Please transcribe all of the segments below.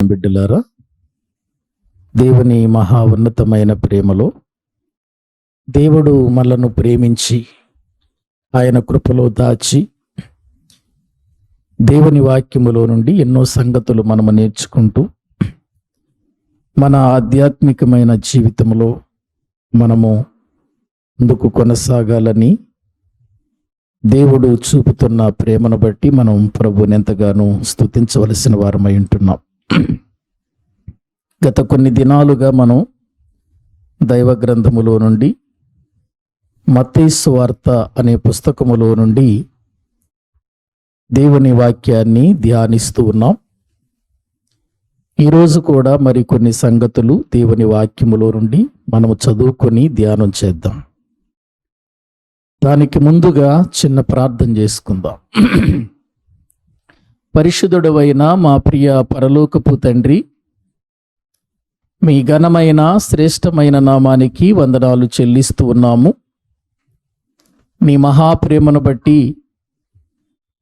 బిడ్డలారా, దేవుని మహా ఉన్నతమైన ప్రేమలో దేవుడు మనలను ప్రేమించి ఆయన కృపలో దాచి దేవుని వాక్యములో నుండి ఎన్నో సంగతులు మనము నేర్చుకుంటూ మన ఆధ్యాత్మికమైన జీవితంలో మనము ముందుకు కొనసాగాలని దేవుడు చూపుతున్న ప్రేమను బట్టి మనం ప్రభువుని ఎంతగానో స్తుతించవలసిన వారమై ఉంటున్నాం. గత కొన్ని దినాలుగా మనం దైవ గ్రంథములో నుండి మత్తయి సువార్త అనే పుస్తకములో నుండి దేవుని వాక్యాన్ని ధ్యానిస్తూ ఉన్నాం. ఈరోజు కూడా మరికొన్ని సంగతులు దేవుని వాక్యములో నుండి మనము చదువుకొని ధ్యానం చేద్దాం. దానికి ముందుగా చిన్న ప్రార్థన చేసుకుందాం. పరిశుద్ధుడవైన మా ప్రియ పరలోకపు తండ్రి, మీ ఘనమైన శ్రేష్టమైన నామానికి వందనాలు చెల్లిస్తూ ఉన్నాము. నీ మహాప్రేమను బట్టి,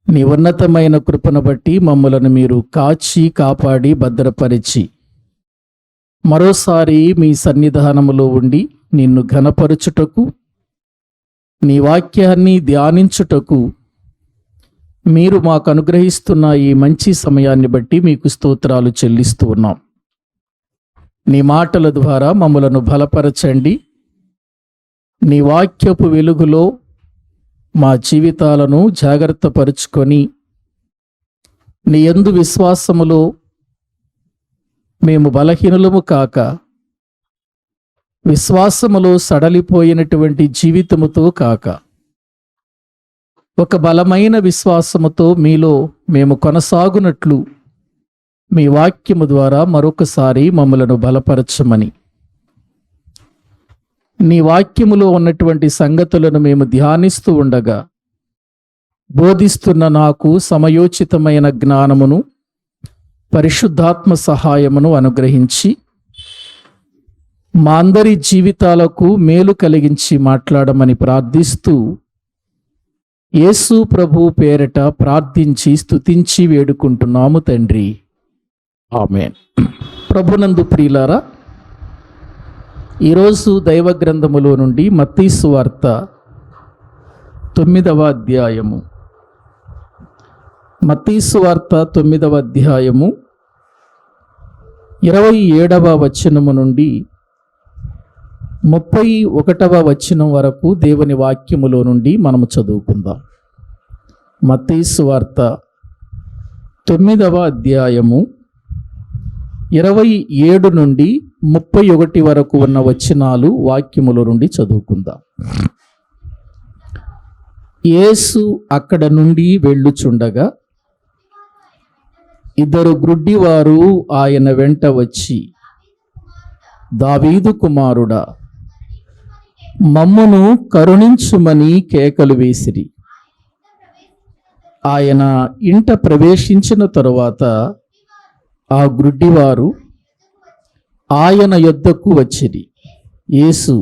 నీ ఉన్నతమైన కృపను బట్టి మమ్మలను మీరు కాచి కాపాడి భద్రపరిచి మరోసారి మీ సన్నిధానములో ఉండి నిన్ను ఘనపరచుటకు, నీ వాక్యాన్ని ధ్యానించుటకు మీరు మాకు అనుగ్రహిస్తున్న ఈ మంచి సమయాన్ని బట్టి మీకు స్తోత్రాలు చెల్లిస్తూ ఉన్నాం. నీ మాటల ద్వారా మమ్మలను బలపరచండి. నీ వాక్యపు వెలుగులో మా జీవితాలను జాగ్రత్త పరుచుకొని నీ యందు విశ్వాసములో మేము బలహీనులము కాక విశ్వాసములో సడలిపోయినటువంటి జీవితముతో కాక ఒక బలమైన విశ్వాసముతో మీలో మేము కొనసాగునట్లు మీ వాక్యము ద్వారా మరొకసారి మమ్మలను బలపరచమని, నీ వాక్యములో ఉన్నటువంటి సంగతులను మేము ధ్యానిస్తూ ఉండగా బోధిస్తున్న నాకు సమయోచితమైన జ్ఞానమును, పరిశుద్ధాత్మ సహాయమును అనుగ్రహించి మా అందరి జీవితాలకు మేలు కలిగించి మాట్లాడమని ప్రార్థిస్తూ యేసు ప్రభు పేరట ప్రార్థించి స్తుతించి వేడుకుంటున్నాము తండ్రి, ఆమేన్. ప్రభునందు ప్రియులారా, ఈరోజు దైవ గ్రంథములో నుండి మత్తయి సువార్త 9వ అధ్యాయము, మత్తయి సువార్త 9వ అధ్యాయము 27వ వచనము నుండి 31వ వచనం వరకు దేవుని వాక్యములో నుండి మనము చదువుకుందాం. మత్తయి సువార్త 9వ అధ్యాయము 27 నుండి 31 వరకు ఉన్న వచనాలు వాక్యములో నుండి చదువుకుందాం. యేసు అక్కడ నుండి వెళ్ళుచుండగా ఇద్దరు గ్రుడ్డివారు ఆయన వెంట వచ్చి, దావీదు కుమారుడా, మమ్మును కరుణించుమని కేకలు వేసిరి. ఆయన ఇంట ప్రవేశించిన తరువాత ఆ గ్రుడ్డివారు ఆయన యొద్దకు వచ్చిరి. యేసు,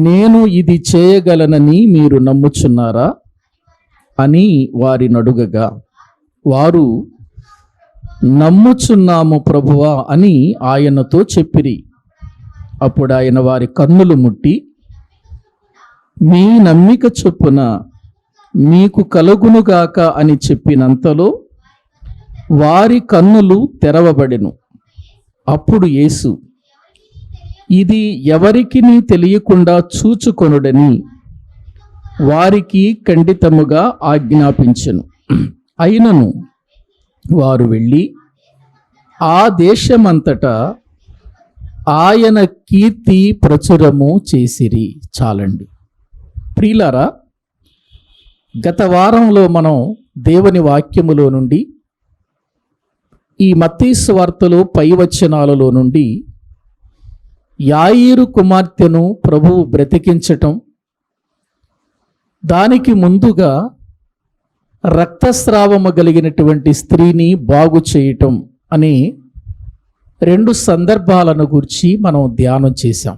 నేను ఇది చేయగలనని మీరు నమ్ముచున్నారా అని వారిని అడుగగా, వారు నమ్ముచున్నాము ప్రభువా అని ఆయనతో చెప్పిరి. అప్పుడు ఆయన వారి కన్నులు ముట్టి, మీ నమ్మిక చొప్పున మీకు కలుగునుగాక అని చెప్పినంతలో వారి కన్నులు తెరవబడెను. అప్పుడు యేసు, ఇది ఎవరికిని తెలియకుండా చూచుకొనుడని వారికి ఖండితముగా ఆజ్ఞాపించెను. అయినను వారు వెళ్ళి ఆ దేశమంతటా ఆయన కీర్తి ప్రచురము చేసిరి. చాలండి. ప్రియులారా, గత వారంలో మనం దేవుని వాక్యములో నుండి ఈ మత్తయి సువార్తలో పై వచనాలలో నుండి యాయీరు కుమార్తెను ప్రభువు బ్రతికించటం, దానికి ముందుగా రక్తస్రావము కలిగినటువంటి స్త్రీని బాగు చేయటం అని 2 సందర్భాలను గురించి మనం ధ్యానం చేశాం.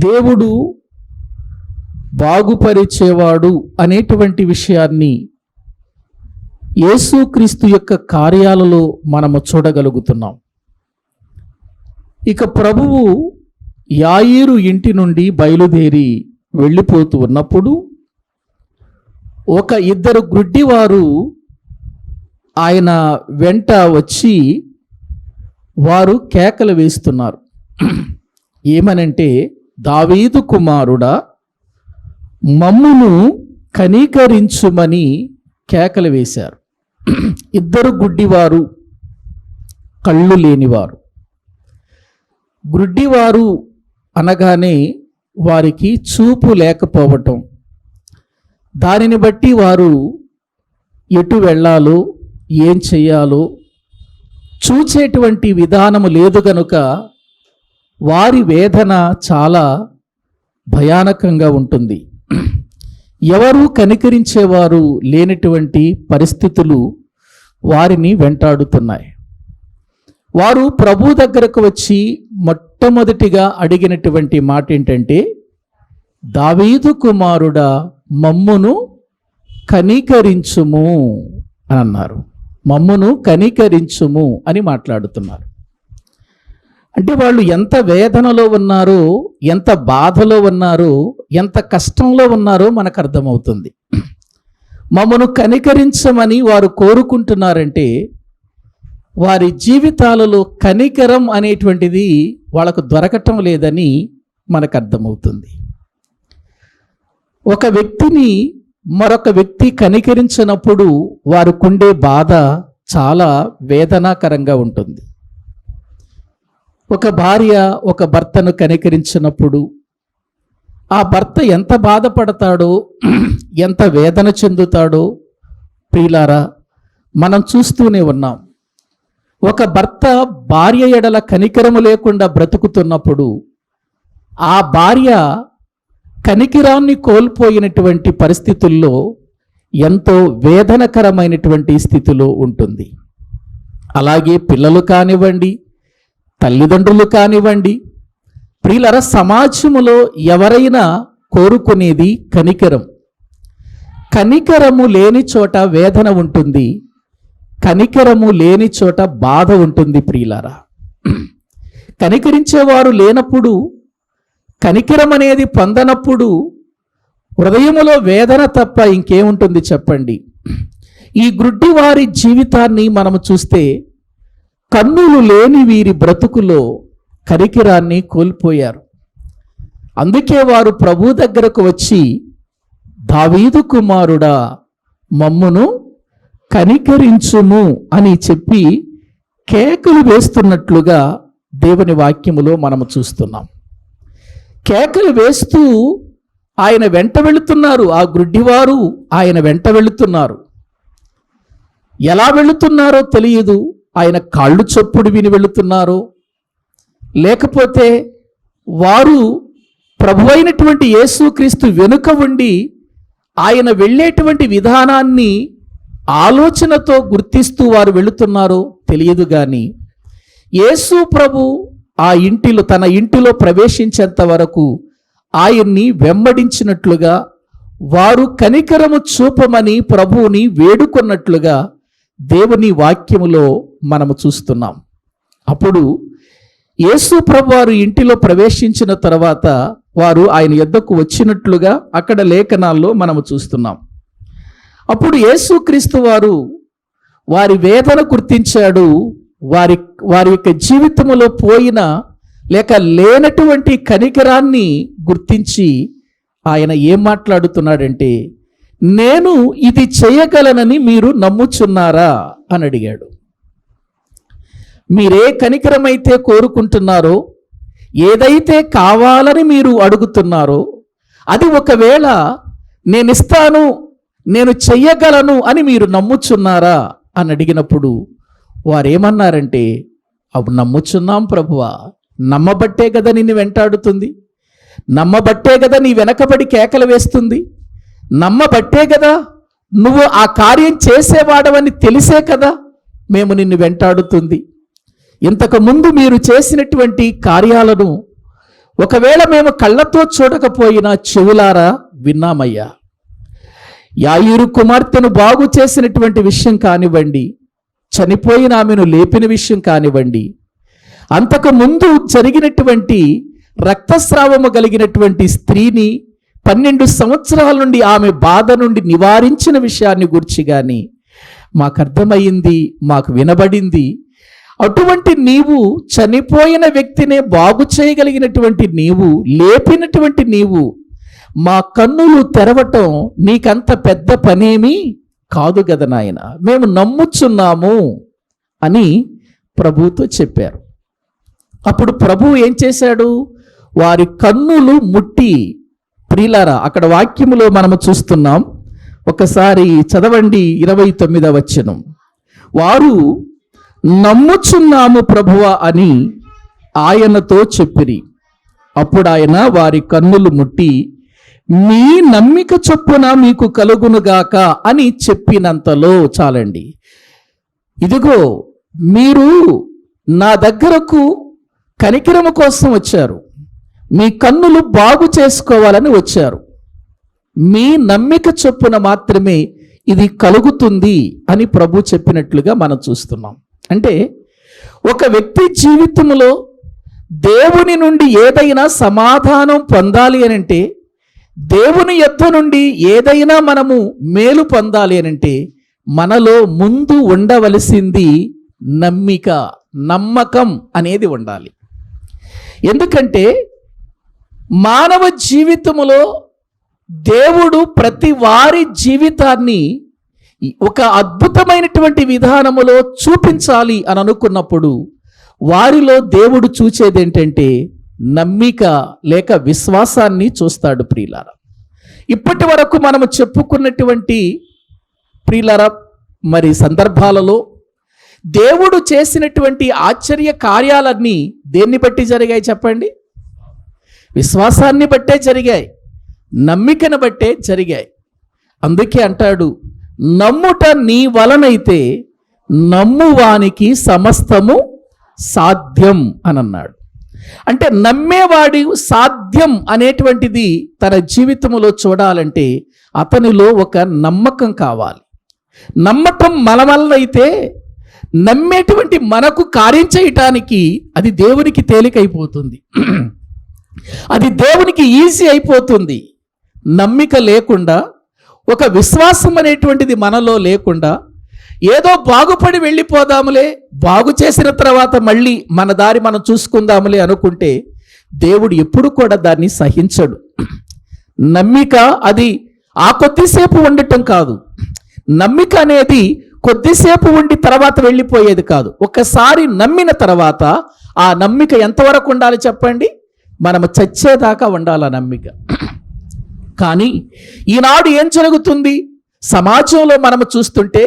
దేవుడు బాగుపరిచేవాడు అనేటువంటి విషయాన్ని యేసుక్రీస్తు యొక్క కార్యాలలో మనము చూడగలుగుతున్నాం. ఇక ప్రభువు యాయీరు ఇంటి నుండి బయలుదేరి వెళ్ళిపోతూ ఉన్నప్పుడు ఒక ఇద్దరు గ్రుడ్డివారు ఆయన వెంట వచ్చి వారు కేకలు వేస్తున్నారు. ఏమనంటే, దావీదు కుమారుడా, మమ్మును కనికరించుమని కేకలు వేశారు. ఇద్దరు గుడ్డివారు, కళ్ళు లేనివారు. గుడ్డివారు అనగానే వారికి చూపు లేకపోవటం, దానిని బట్టి వారు ఎటు వెళ్ళాలో ఏం చెయ్యాలో చూచేటువంటి విధానము లేదు గనుక వారి వేదన చాలా భయానకంగా ఉంటుంది. ఎవరు కనికరించేవారు లేనటువంటి పరిస్థితులు వారిని వెంటాడుతున్నాయి. వారు ప్రభు దగ్గరకు వచ్చి మొట్టమొదటిగా అడిగినటువంటి మాట ఏంటంటే, దావీదు కుమారుడా, మమ్మును కనికరించుము అని అన్నారు. మమ్మును కనికరించుము అని మాట్లాడుతున్నారు. అంటే వాళ్ళు ఎంత వేదనలో ఉన్నారో, ఎంత బాధలో ఉన్నారో, ఎంత కష్టంలో ఉన్నారో మనకు అర్థమవుతుంది. మమ్మను కనికరించమని వారు కోరుకుంటున్నారంటే వారి జీవితాలలో కనికరం అనేటువంటిది వాళ్ళకు దొరకటం లేదని మనకు అర్థమవుతుంది. ఒక వ్యక్తిని మరొక వ్యక్తి కనికరించినప్పుడు వారికుండే బాధ చాలా వేదనాకరంగా ఉంటుంది. ఒక భార్య ఒక భర్తను కనికరించినప్పుడు ఆ భర్త ఎంత బాధపడతాడో, ఎంత వేదన చెందుతాడో ప్రియులారా మనం చూస్తూనే ఉన్నాం. ఒక భర్త భార్య ఎడల కనికరము లేకుండా బ్రతుకుతున్నప్పుడు ఆ భార్య కనికిరాన్ని కోల్పోయినటువంటి పరిస్థితుల్లో ఎంతో వేదనకరమైనటువంటి స్థితిలో ఉంటుంది. అలాగే పిల్లలు కానివ్వండి, తల్లిదండ్రులు కానివ్వండి, ప్రియులారా సమాజములో ఎవరైనా కోరుకునేది కనికరం. కనికరము లేని చోట వేదన ఉంటుంది, కనికరము లేని చోట బాధ ఉంటుంది. ప్రియులారా, కనికరించేవారు లేనప్పుడు, కనికరం అనేది పొందనప్పుడు హృదయములో వేదన తప్ప ఇంకేముంటుంది చెప్పండి. ఈ గ్రుడ్డి వారి జీవితాన్ని మనము చూస్తే కన్నులు లేని వీరి బ్రతుకులో కనికరాన్ని కోల్పోయారు. అందుకే వారు ప్రభు దగ్గరకు వచ్చి, దావీదు కుమారుడా, మమ్మును కనికరించుము అని చెప్పి కేకలు వేస్తున్నట్లుగా దేవుని వాక్యములో మనము చూస్తున్నాం. కేకలు వేస్తూ ఆయన వెంట వెళుతున్నారు. ఆ గ్రుడ్డివారు ఆయన వెంట వెళుతున్నారు. ఎలా వెళుతున్నారో తెలియదు. ఆయన కాళ్ళు చప్పుడు విని వెళుతున్నారో, లేకపోతే వారు ప్రభువైనటువంటి యేసుక్రీస్తు వెనుక ఉండి ఆయన వెళ్ళేటువంటి విధానాన్ని ఆలోచనతో గుర్తిస్తూ వారు వెళుతున్నారో తెలియదు. కానీ యేసు ప్రభు ఆ ఇంటిలో, తన ఇంటిలో ప్రవేశించేంత వరకు ఆయన్ని వెంబడించినట్లుగా, వారు కనికరము చూపమని ప్రభువుని వేడుకున్నట్లుగా దేవుని వాక్యములో మనము చూస్తున్నాం. అప్పుడు యేసు ప్రభు వారు ఇంటిలో ప్రవేశించిన తర్వాత వారు ఆయన యొద్దకు వచ్చినట్లుగా అక్కడ లేఖనాల్లో మనము చూస్తున్నాం. అప్పుడు యేసుక్రీస్తు వారు వారి వేదన గుర్తించాడు. వారి యొక్క జీవితంలో పోయిన లేక లేనటువంటి కనికరాన్ని గుర్తించి ఆయన ఏం మాట్లాడుతున్నాడంటే, నేను ఇది చేయగలనని మీరు నమ్ముచున్నారా అని అడిగాడు. మీరే కనికరమైతే కోరుకుంటున్నారో, ఏదైతే కావాలని మీరు అడుగుతున్నారో అది ఒకవేళ నేను ఇస్తాను, నేను చెయ్యగలను అని మీరు నమ్ముచున్నారా అని అడిగినప్పుడు వారేమన్నారంటే, అప్పుడు నమ్ముచున్నాం ప్రభువా, నమ్మబట్టే కదా నిన్ను వెంటాడుతుంది, నమ్మబట్టే కదా నీ వెనకబడి కేకలు వేస్తుంది, నమ్మబట్టే కదా నువ్వు ఆ కార్యం చేసేవాడవని తెలిసే కదా మేము నిన్ను వెంటాడుతుంది. ఇంతకు ముందు మీరు చేసినటువంటి కార్యాలను ఒకవేళ మేము కళ్ళతో చూడకపోయినా చెవులారా విన్నామయ్యా. యాయీరు కుమార్తెను బాగు చేసినటువంటి విషయం కానివ్వండి, చనిపోయిన ఆమెను లేపిన విషయం కానివ్వండి, అంతకు ముందు జరిగినటువంటి రక్తస్రావము కలిగినటువంటి స్త్రీని 12 సంవత్సరాల నుండి ఆమె బాధ నుండి నివారించిన విషయాన్ని గురించి కానీ మాకు అర్థమైంది, మాకు వినబడింది. అటువంటి నీవు, చనిపోయిన వ్యక్తినే బాగు చేయగలిగినటువంటి నీవు, లేపినటువంటి నీవు, మా కన్నులు తెరవటం నీకంత పెద్ద పనేమీ కాదు కదా నాయన, మేము నమ్ముచున్నాము అని ప్రభువుతో చెప్పారు. అప్పుడు ప్రభువు ఏం చేశాడు? వారి కన్నులు ముట్టి, ప్రియులారా అక్కడ వాక్యములో మనము చూస్తున్నాం, ఒకసారి చదవండి 29వ వచనం. వారు నమ్ముచున్నాము ప్రభువా అని ఆయనతో చెప్పిరి. అప్పుడు ఆయన వారి కన్నులు ముట్టి, మీ నమ్మిక చొప్పున మీకు కలుగునుగాక అని చెప్పినంతలో చాలండి. ఇదిగో మీరు నా దగ్గరకు కనికరము కోసం వచ్చారు, మీ కన్నులు బాగు చేసుకోవాలని వచ్చారు, మీ నమ్మిక చొప్పున మాత్రమే ఇది కలుగుతుంది అని ప్రభు చెప్పినట్లుగా మనం చూస్తున్నాం. అంటే ఒక వ్యక్తి జీవితంలో దేవుని నుండి ఏదైనా సమాధానం పొందాలి అని అంటే, దేవుని యొద్ద నుండి ఏదైనా మనము మేలు పొందాలి అని అంటే, మనలో ముందు ఉండవలసింది నమ్మిక, నమ్మకం అనేది ఉండాలి. ఎందుకంటే మానవ జీవితములో దేవుడు ప్రతి వారి జీవితాన్ని ఒక అద్భుతమైనటువంటి విధానములో చూపించాలి అని అనుకున్నప్పుడు వారిలో దేవుడు చూచేది ఏంటంటే నమ్మిక లేక విశ్వాసాన్ని చూస్తాడు. ప్రియులారా, ఇప్పటి వరకు మనము చెప్పుకున్నటువంటి ప్రియులారా మరి సందర్భాలలో దేవుడు చేసినటువంటి ఆశ్చర్య కార్యాలన్నీ దేన్ని బట్టి జరిగాయి చెప్పండి? విశ్వాసాన్ని బట్టే జరిగాయి, నమ్మికను బట్టే జరిగాయి. అందుకే అంటాడు, నమ్ముట నీ వలనైతే నమ్మువానికి సమస్తము సాధ్యం అని అన్నాడు. అంటే నమ్మేవాడి సాధ్యం అనేటువంటిది తన జీవితంలో చూడాలంటే అతనిలో ఒక నమ్మకం కావాలి. నమ్మటం మన వల్ల అయితే నమ్మేటువంటి మనకు కార్యం చేయటానికి అది దేవునికి తేలికైపోతుంది, అది దేవునికి ఈజీ అయిపోతుంది. నమ్మిక లేకుండా, ఒక విశ్వాసం అనేటువంటిది మనలో లేకుండా ఏదో బాగుపడి వెళ్ళిపోదాములే, బాగు చేసిన తర్వాత మళ్ళీ మన దారి మనం చూసుకుందాములే అనుకుంటే దేవుడు ఎప్పుడు కూడా దాన్ని సహించడు. నమ్మిక అది ఆ కొద్దిసేపు ఉండటం కాదు. నమ్మిక అనేది కొద్దిసేపు ఉండి తర్వాత వెళ్ళిపోయేది కాదు. ఒక్కసారి నమ్మిన తర్వాత ఆ నమ్మిక ఎంతవరకు ఉండాలి చెప్పండి? మనము చచ్చేదాకా ఉండాలి ఆ నమ్మిక. కానీ ఈనాడు ఏం జరుగుతుంది సమాజంలో మనము చూస్తుంటే,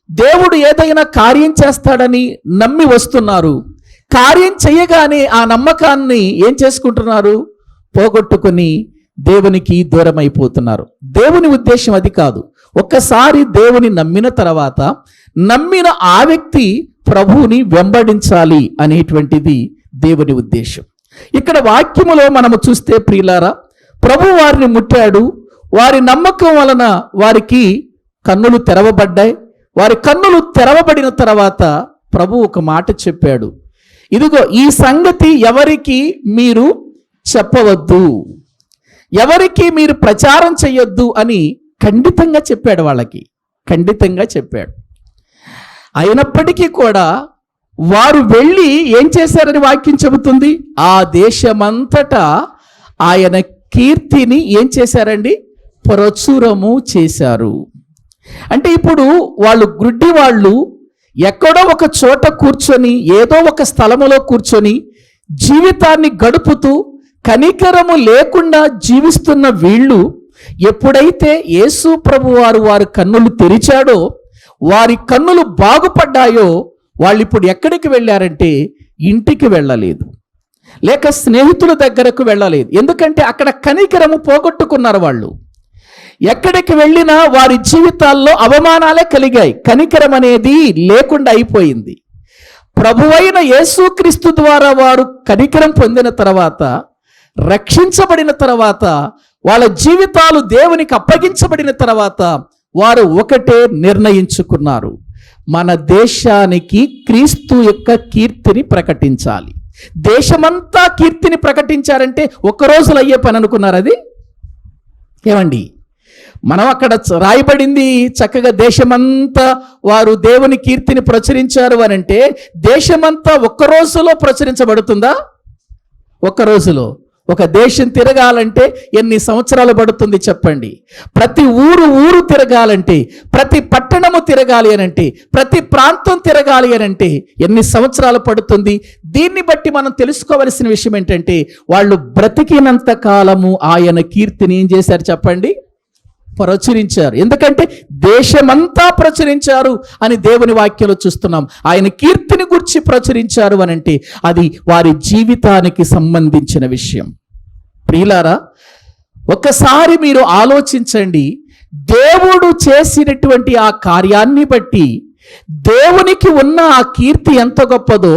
దేవుడు ఏదైనా కార్యం చేస్తాడని నమ్మి వస్తున్నారు, కార్యం చేయగానే ఆ నమ్మకాన్ని ఏం చేసుకుంటున్నారు? పోగొట్టుకొని దేవునికి దూరం అయిపోతున్నారు. దేవుని ఉద్దేశం అది కాదు. ఒక్కసారి దేవుని నమ్మిన తర్వాత నమ్మిన ఆ వ్యక్తి ప్రభువుని వెంబడించాలి అనేటువంటిది దేవుని ఉద్దేశం. ఇక్కడ వాక్యములో మనము చూస్తే ప్రియులారా, ప్రభు వారిని ముట్టాడు, వారి నమ్మకం వలన వారికి కన్నులు తెరవబడ్డాయి. వారి కన్నులు తెరవబడిన తర్వాత ప్రభు ఒక మాట చెప్పాడు, ఇదిగో ఈ సంగతి ఎవరికి మీరు చెప్పవద్దు, ఎవరికి మీరు ప్రచారం చేయొద్దు అని ఖండితంగా చెప్పాడు. వాళ్ళకి ఖండితంగా చెప్పాడు. అయినప్పటికీ కూడా వారు వెళ్ళి ఏం చేశారని వాక్యం చెబుతుంది? ఆ దేశమంతటా ఆయన కీర్తిని ఏం చేశారండి? ప్రచురము చేశారు. అంటే ఇప్పుడు వాళ్ళు గ్రుడ్డి వాళ్ళు ఎక్కడో ఒక చోట కూర్చొని, ఏదో ఒక స్థలములో కూర్చొని జీవితాన్ని గడుపుతూ కనికరము లేకుండా జీవిస్తున్న వీళ్ళు ఎప్పుడైతే యేసు ప్రభు వారు కన్నులు తెరిచాడో, వారి కన్నులు బాగుపడ్డాయో, వాళ్ళు ఇప్పుడు ఎక్కడికి వెళ్ళారంటే ఇంటికి వెళ్ళలేదు, లేక స్నేహితుల దగ్గరకు వెళ్ళలేదు. ఎందుకంటే అక్కడ కనికరము పోగొట్టుకున్నారు వాళ్ళు. ఎక్కడికి వెళ్ళినా వారి జీవితాల్లో అవమానాలే కలిగాయి, కనికరం అనేది లేకుండా అయిపోయింది. ప్రభువైన యేసుక్రీస్తు ద్వారా వారు కనికరం పొందిన తర్వాత రక్షించబడిన తర్వాత, వాళ్ళ జీవితాలు దేవునికి అప్పగించబడిన తర్వాత వారు ఒకటే నిర్ణయించుకున్నారు: మన దేశానికి క్రీస్తు యొక్క కీర్తిని ప్రకటించాలి. దేశమంతా కీర్తిని ప్రకటించారంటే ఒక్క రోజులో అయ్యే పని అనుకున్నారు. అది ఏమండి, మనం అక్కడ రాయబడింది చక్కగా దేశమంతా వారు దేవుని కీర్తిని ప్రచురించారు అని అంటే, దేశమంతా ఒక్క రోజులో ప్రచురించబడుతుందా? ఒక్క రోజులో. ఒక దేశం తిరగాలంటే ఎన్ని సంవత్సరాలు పడుతుంది చెప్పండి? ప్రతి ఊరు తిరగాలంటే, ప్రతి పట్టణము తిరగాలి అనంటే, ప్రతి ప్రాంతం తిరగాలి అనంటే ఎన్ని సంవత్సరాలు పడుతుంది? దీన్ని బట్టి మనం తెలుసుకోవలసిన విషయం ఏంటంటే, వాళ్ళు బ్రతికినంత కాలము ఆయన కీర్తిని ఏం చేశారు చెప్పండి? ప్రచురించారు. ఎందుకంటే దేశమంతా ప్రచురించారు అని దేవుని వాక్యంలో చూస్తున్నాం. ఆయన కీర్తిని గురించి ప్రచురించారు అని అంటే అది వారి జీవితానికి సంబంధించిన విషయం. ప్రియులారా, ఒక్కసారి మీరు ఆలోచించండి. దేవుడు చేసినటువంటి ఆ కార్యాన్ని బట్టి దేవునికి ఉన్న ఆ కీర్తి ఎంత గొప్పదో,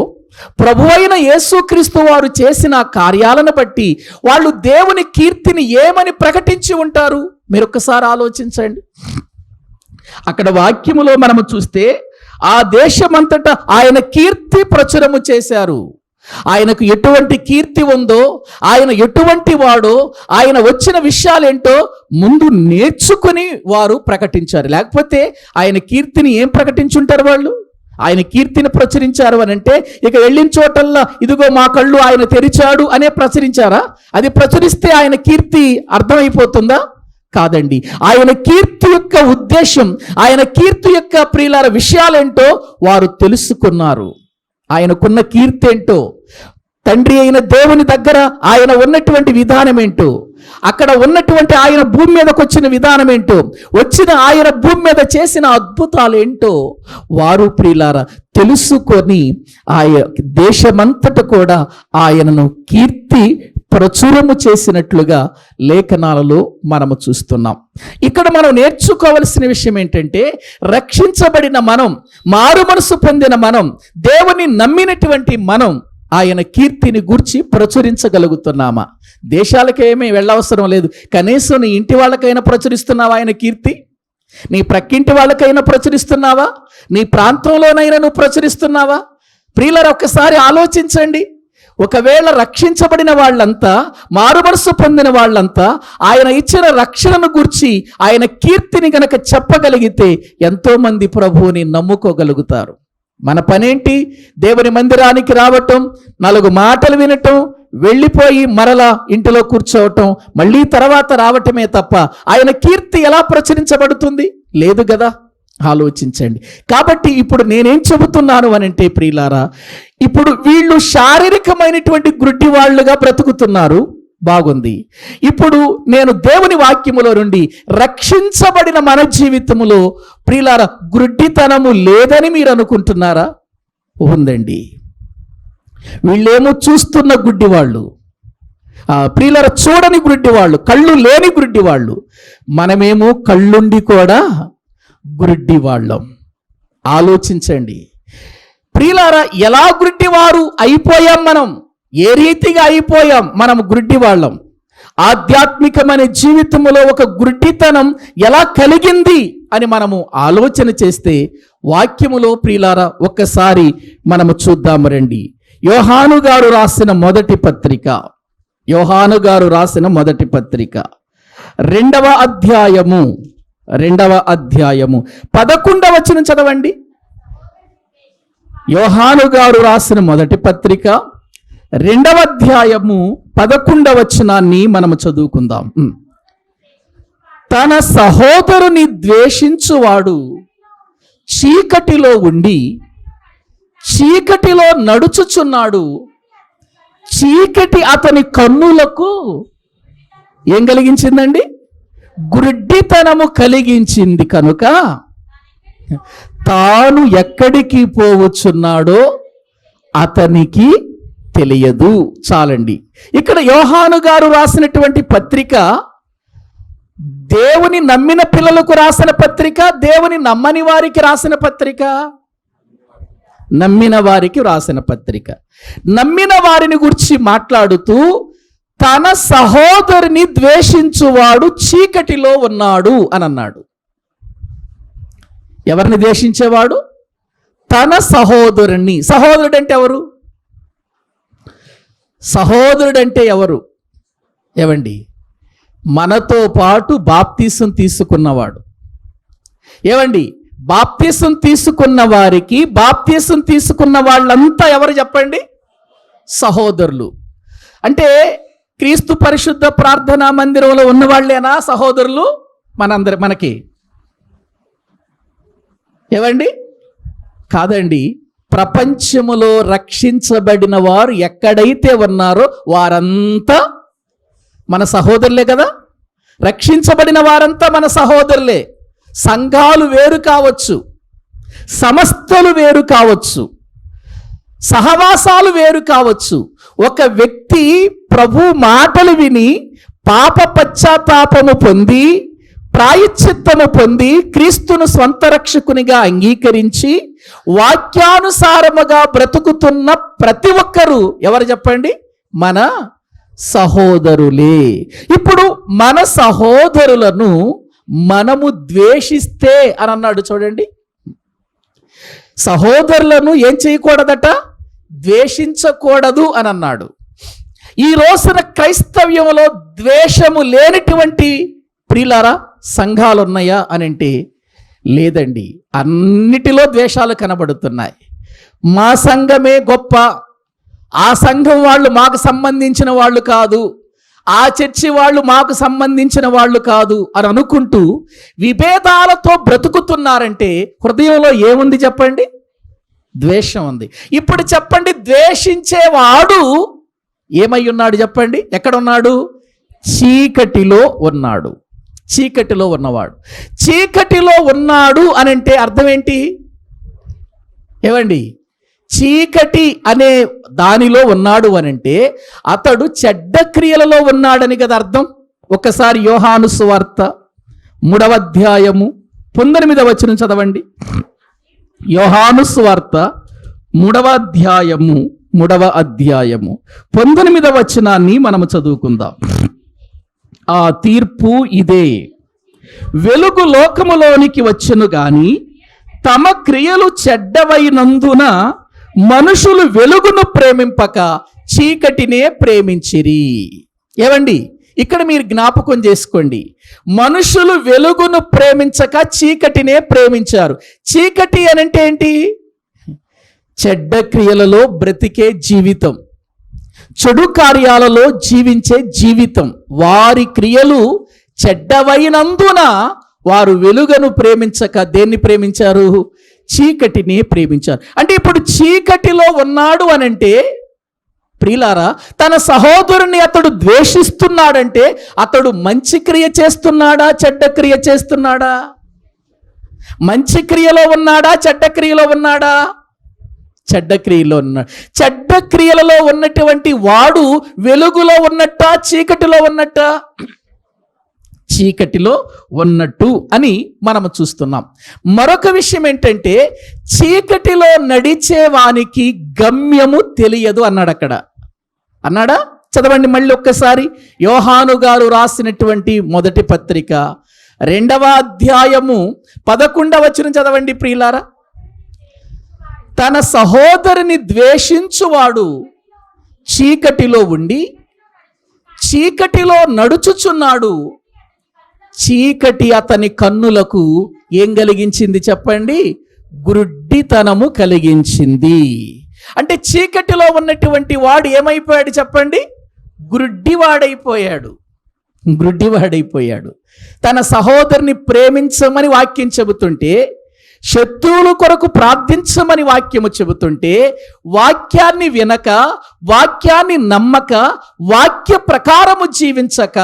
ప్రభువైన యేసుక్రీస్తు వారు చేసిన కార్యాలను బట్టి వాళ్ళు దేవుని కీర్తిని ఏమని ప్రకటించి ఉంటారు? మీరు ఒక్కసారి ఆలోచించండి. అక్కడ వాక్యములో మనము చూస్తే ఆ దేశమంతటా ఆయన కీర్తి ప్రచురము చేశారు. ఆయనకు ఎటువంటి కీర్తి ఉందో, ఆయన ఎటువంటి వాడో, ఆయన వచ్చిన విషయాలేంటో ముందు నేర్చుకుని వారు ప్రకటించారు. లేకపోతే ఆయన కీర్తిని ఏం ప్రకటించుంటారు వాళ్ళు? ఆయన కీర్తిని ప్రచురించారు అని అంటే ఇక వెళ్ళిన చోటల్లా ఇదిగో మా కళ్ళు ఆయన తెరిచాడు అనే ప్రచురించారా? అది ప్రచురిస్తే ఆయన కీర్తి అర్థమైపోతుందా? కాదండి. ఆయన కీర్తి యొక్క ఉద్దేశం, ఆయన కీర్తి యొక్క ప్రియులార విషయాలేంటో వారు తెలుసుకున్నారు. ఆయనకున్న కీర్తి ఏంటో, తండ్రి అయిన దేవుని దగ్గర ఆయన ఉన్నటువంటి విధానం ఏంటో, అక్కడ ఉన్నటువంటి ఆయన భూమి మీదకి వచ్చిన విధానం ఏంటో, వచ్చిన ఆయన భూమి మీద చేసిన అద్భుతాలు ఏంటో వారు ప్రియులారా తెలుసుకొని ఆయన దేశమంతట కూడా ఆయనను కీర్తి ప్రచురము చేసినట్లుగా లేఖనాలలో మనము చూస్తున్నాం. ఇక్కడ మనం నేర్చుకోవలసిన విషయం ఏంటంటే, రక్షించబడిన మనం, మారు మనసు పొందిన మనం, దేవుని నమ్మినటువంటి మనం ఆయన కీర్తిని గూర్చి ప్రచురించగలుగుతున్నామా? దేశాలకేమీ వెళ్ళవసరం లేదు. కనీసం నీ ఇంటి వాళ్ళకైనా ప్రచురిస్తున్నావా ఆయన కీర్తి? నీ ప్రక్కింటి వాళ్ళకైనా ప్రచురిస్తున్నావా? నీ ప్రాంతంలోనైనా నువ్వు ప్రచురిస్తున్నావా? ప్రియులారా, ఒక్కసారి ఆలోచించండి. ఒకవేళ రక్షించబడిన వాళ్ళంతా, మారుమనసు పొందిన వాళ్ళంతా ఆయన ఇచ్చిన రక్షణను గూర్చి ఆయన కీర్తిని గనక చెప్పగలిగితే ఎంతోమంది ప్రభువుని నమ్ముకోగలుగుతారు. మన పనేంటి? దేవుని మందిరానికి రావటం, 4 మాటలు వినటం, వెళ్ళిపోయి మరలా ఇంటిలో కూర్చోవటం, మళ్ళీ తర్వాత రావటమే తప్ప ఆయన కీర్తి ఎలా ప్రచురించబడుతుంది? లేదు కదా. ఆలోచించండి. కాబట్టి ఇప్పుడు నేనేం చెబుతున్నాను అనంటే ప్రియులారా, ఇప్పుడు వీళ్ళు శారీరకమైనటువంటి గుడ్డి వాళ్ళుగా బ్రతుకుతున్నారు, బాగుంది. ఇప్పుడు నేను దేవుని వాక్యములో నుండి రక్షించబడిన మన జీవితములో ప్రియులారా గుడ్డితనము లేదని మీరు అనుకుంటున్నారా? ఉందండి. వీళ్ళేమో చూస్తున్న గుడ్డి వాళ్ళు, ప్రియులారా చూడని గుడ్డి వాళ్ళు, కళ్ళు లేని గుడ్డి వాళ్ళు. మనమేమో కళ్ళుండి కూడా గుడ్డి వాళ్ళం. ఆలోచించండి ప్రియులారా, ఎలా గుడ్డివారు అయిపోయాం మనం? ఏ రీతిగా అయిపోయాం మనం గుడ్డి వాళ్ళం? ఆధ్యాత్మికమైన జీవితంలో ఒక గుడ్డితనం ఎలా కలిగింది అని మనము ఆలోచన చేస్తే వాక్యములో ప్రియులారా ఒక్కసారి మనము చూద్దాము రండి. యోహాను గారు రాసిన మొదటి పత్రిక, యోహాను గారు రాసిన మొదటి పత్రిక 2వ అధ్యాయము 11వ వచనం చదవండి. యోహాను గారు రాసిన మొదటి పత్రిక 2వ అధ్యాయము 11వ వచనాన్ని మనము చదువుకుందాం. తన సహోదరుని ద్వేషించువాడు చీకటిలో ఉండి చీకటిలో నడుచుచున్నాడు, చీకటి అతని కన్నులకు ఏం కలిగించిందండి? గుడ్డితనము కలిగించింది కనుక తాను ఎక్కడికి పోవచ్చున్నాడో అతనికి తెలియదు. చాలండి. ఇక్కడ యోహాను గారు రాసినటువంటి పత్రిక దేవుని నమ్మిన పిల్లలకు రాసిన పత్రిక, దేవుని నమ్మని వారికి రాసిన పత్రిక? నమ్మిన వారికి రాసిన పత్రిక. నమ్మిన వారిని గురించి మాట్లాడుతూ తన సహోదరుని ద్వేషించువాడు చీకటిలో ఉన్నాడు అని అన్నాడు. ఎవరిని ద్వేషించేవాడు? తన సహోదరుని. సహోదరుడు అంటే ఎవరు? సహోదరుడు అంటే ఎవరు? ఏవండి, మనతో పాటు బాప్తీసం తీసుకున్నవాడు. ఏవండి, బాప్తీసం తీసుకున్న వారికి బాప్తీసం తీసుకున్న వాళ్ళంతా ఎవరు చెప్పండి? సహోదరులు. అంటే క్రీస్తు పరిశుద్ధ ప్రార్థనా మందిరంలో ఉన్నవాళ్ళేనా సహోదరులు? మనకి ఏవండి? కాదండి. ప్రపంచములో రక్షించబడిన వారు ఎక్కడైతే ఉన్నారో వారంతా మన సహోదరులే కదా. రక్షించబడిన వారంతా మన సహోదరులే. సంఘాలు వేరు కావచ్చు, సంస్థలు వేరు కావచ్చు, సహవాసాలు వేరు కావచ్చు. ఒక వ్యక్తి ప్రభు మాటలు విని పాప పశ్చాత్తాపము పొంది ప్రాయశ్చిత్తము పొంది క్రీస్తును స్వంత రక్షకునిగా అంగీకరించి వాక్యానుసారముగా బ్రతుకుతున్న ప్రతి ఒక్కరూ ఎవరు చెప్పండి? మన సహోదరులే. ఇప్పుడు మన సహోదరులను మనము ద్వేషిస్తే అని అన్నాడు. చూడండి, సహోదరులను ఏం చేయకూడదట? ద్వేషించకూడదు అని అన్నాడు. ఈ రోజున క్రైస్తవ్యంలో ద్వేషము లేనటువంటి ప్రియులారా సంఘాలు ఉన్నాయా అని అంటే లేదండి. అన్నిటిలో ద్వేషాలు కనబడుతున్నాయి. మా సంఘమే గొప్ప, ఆ సంఘం వాళ్ళు మాకు సంబంధించిన వాళ్ళు కాదు, ఆ చర్చి వాళ్ళు మాకు సంబంధించిన వాళ్ళు కాదు అని అనుకుంటూ విభేదాలతో బ్రతుకుతున్నారంటే హృదయంలో ఏముంది చెప్పండి? ద్వేషం ఉంది. ఇప్పుడు చెప్పండి, ద్వేషించేవాడు ఏమై ఉన్నాడు చెప్పండి? ఎక్కడ ఉన్నాడు? చీకటిలో ఉన్నాడు. చీకటిలో ఉన్నవాడు. చీకటిలో ఉన్నాడు అని అంటే అర్థం ఏంటి? ఏవండి, చీకటి అనే దానిలో ఉన్నాడు అని అంటే అతడు చెడ్డ క్రియలలో ఉన్నాడని కదా అర్థం. ఒకసారి యోహాను సువార్త 3వ అధ్యాయము 19వ వచనం చదవండి. యోహాను సువార్త 3వ అధ్యాయము 19వ వచనాన్ని మనము చదువుకుందాం. ఆ తీర్పు ఇదే: వెలుగు లోకములోనికి వచ్చెను గాని తమ క్రియలు చెడ్డవైనందున మనుషులు వెలుగును ప్రేమింపక చీకటినే ప్రేమించిరి. ఏవండి, ఇక్కడ మీరు జ్ఞాపకం చేసుకోండి, మనుషులు వెలుగును ప్రేమించక చీకటినే ప్రేమించారు. చీకటి అనంటే ఏంటి? చెడ్డ క్రియలలో బ్రతికే జీవితం, చెడు కార్యాలలో జీవించే జీవితం. వారి క్రియలు చెడ్డవైనందున వారు వెలుగును ప్రేమించక దేన్ని ప్రేమించారు? చీకటిని ప్రేమించారు. అంటే ఇప్పుడు చీకటిలో ఉన్నాడు అనంటే ప్రియులారా, తన సహోదరుని అతడు ద్వేషిస్తున్నాడంటే అతడు మంచి క్రియ చేస్తున్నాడా, చెడ్డ క్రియ చేస్తున్నాడా? మంచి క్రియలో ఉన్నాడా, చెడ్డ క్రియలో ఉన్నాడా? చెడ్డ క్రియలో ఉన్నాడు. చెడ్డ క్రియలలో ఉన్నటువంటి వాడు వెలుగులో ఉన్నట్ట, చీకటిలో ఉన్నట్ట? చీకటిలో ఉన్నట్టు అని మనము చూస్తున్నాం. మరొక విషయం ఏంటంటే చీకటిలో నడిచే వానికి గమ్యము తెలియదు అన్నాడు. అక్కడ అన్నాడా? చదవండి మళ్ళీ ఒక్కసారి. యోహాను గారు రాసినటువంటి మొదటి పత్రిక 2వ అధ్యాయము 11వ వచనం చదవండి ప్రియులారా. తన సహోదరుని ద్వేషించువాడు చీకటిలో ఉండి చీకటిలో నడుచుచున్నాడు. చీకటి అతని కన్నులకు ఏం కలిగించింది చెప్పండి? గుడ్డితనము కలిగించింది. అంటే చీకటిలో ఉన్నటువంటి వాడు ఏమైపోయాడు చెప్పండి? గుడ్డివాడైపోయాడు. తన సహోదరుని ప్రేమించమని వాక్యం చెబుతుంటే, శత్రువుల కొరకు ప్రార్థించమని వాక్యము చెబుతుంటే, వాక్యాన్ని వినక, వాక్యాన్ని నమ్మక, వాక్య ప్రకారము జీవించక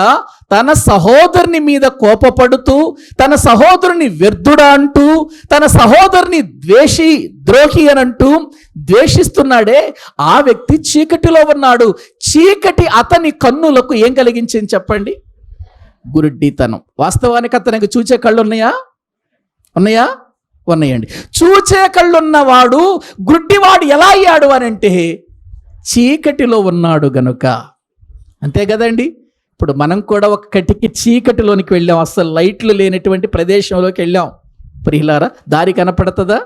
తన సహోదరుని మీద కోపపడుతూ, తన సహోదరుని వ్యర్థుడా అంటూ, తన సహోదరుని ద్రోహి అని అంటూ ద్వేషిస్తున్నాడే, ఆ వ్యక్తి చీకటిలో ఉన్నాడు. చీకటి అతని కన్నులకు ఏం కలిగించింది చెప్పండి? గుడ్డితనం. వాస్తవానికి అతనికి చూచే కళ్ళు ఉన్నాయా? ఉన్నాయండి. చూచే కళ్ళున్నవాడు గుడ్డివాడు ఎలా అయ్యాడు అని అంటే చీకటిలో ఉన్నాడు గనుక. అంతే కదండి. ఇప్పుడు మనం కూడా ఒక కటికి చీకటిలోనికి వెళ్ళాం, అసలు లైట్లు లేనటువంటి ప్రదేశంలోకి వెళ్ళాం. ప్రియులారా, దారి కనపడుతుందా?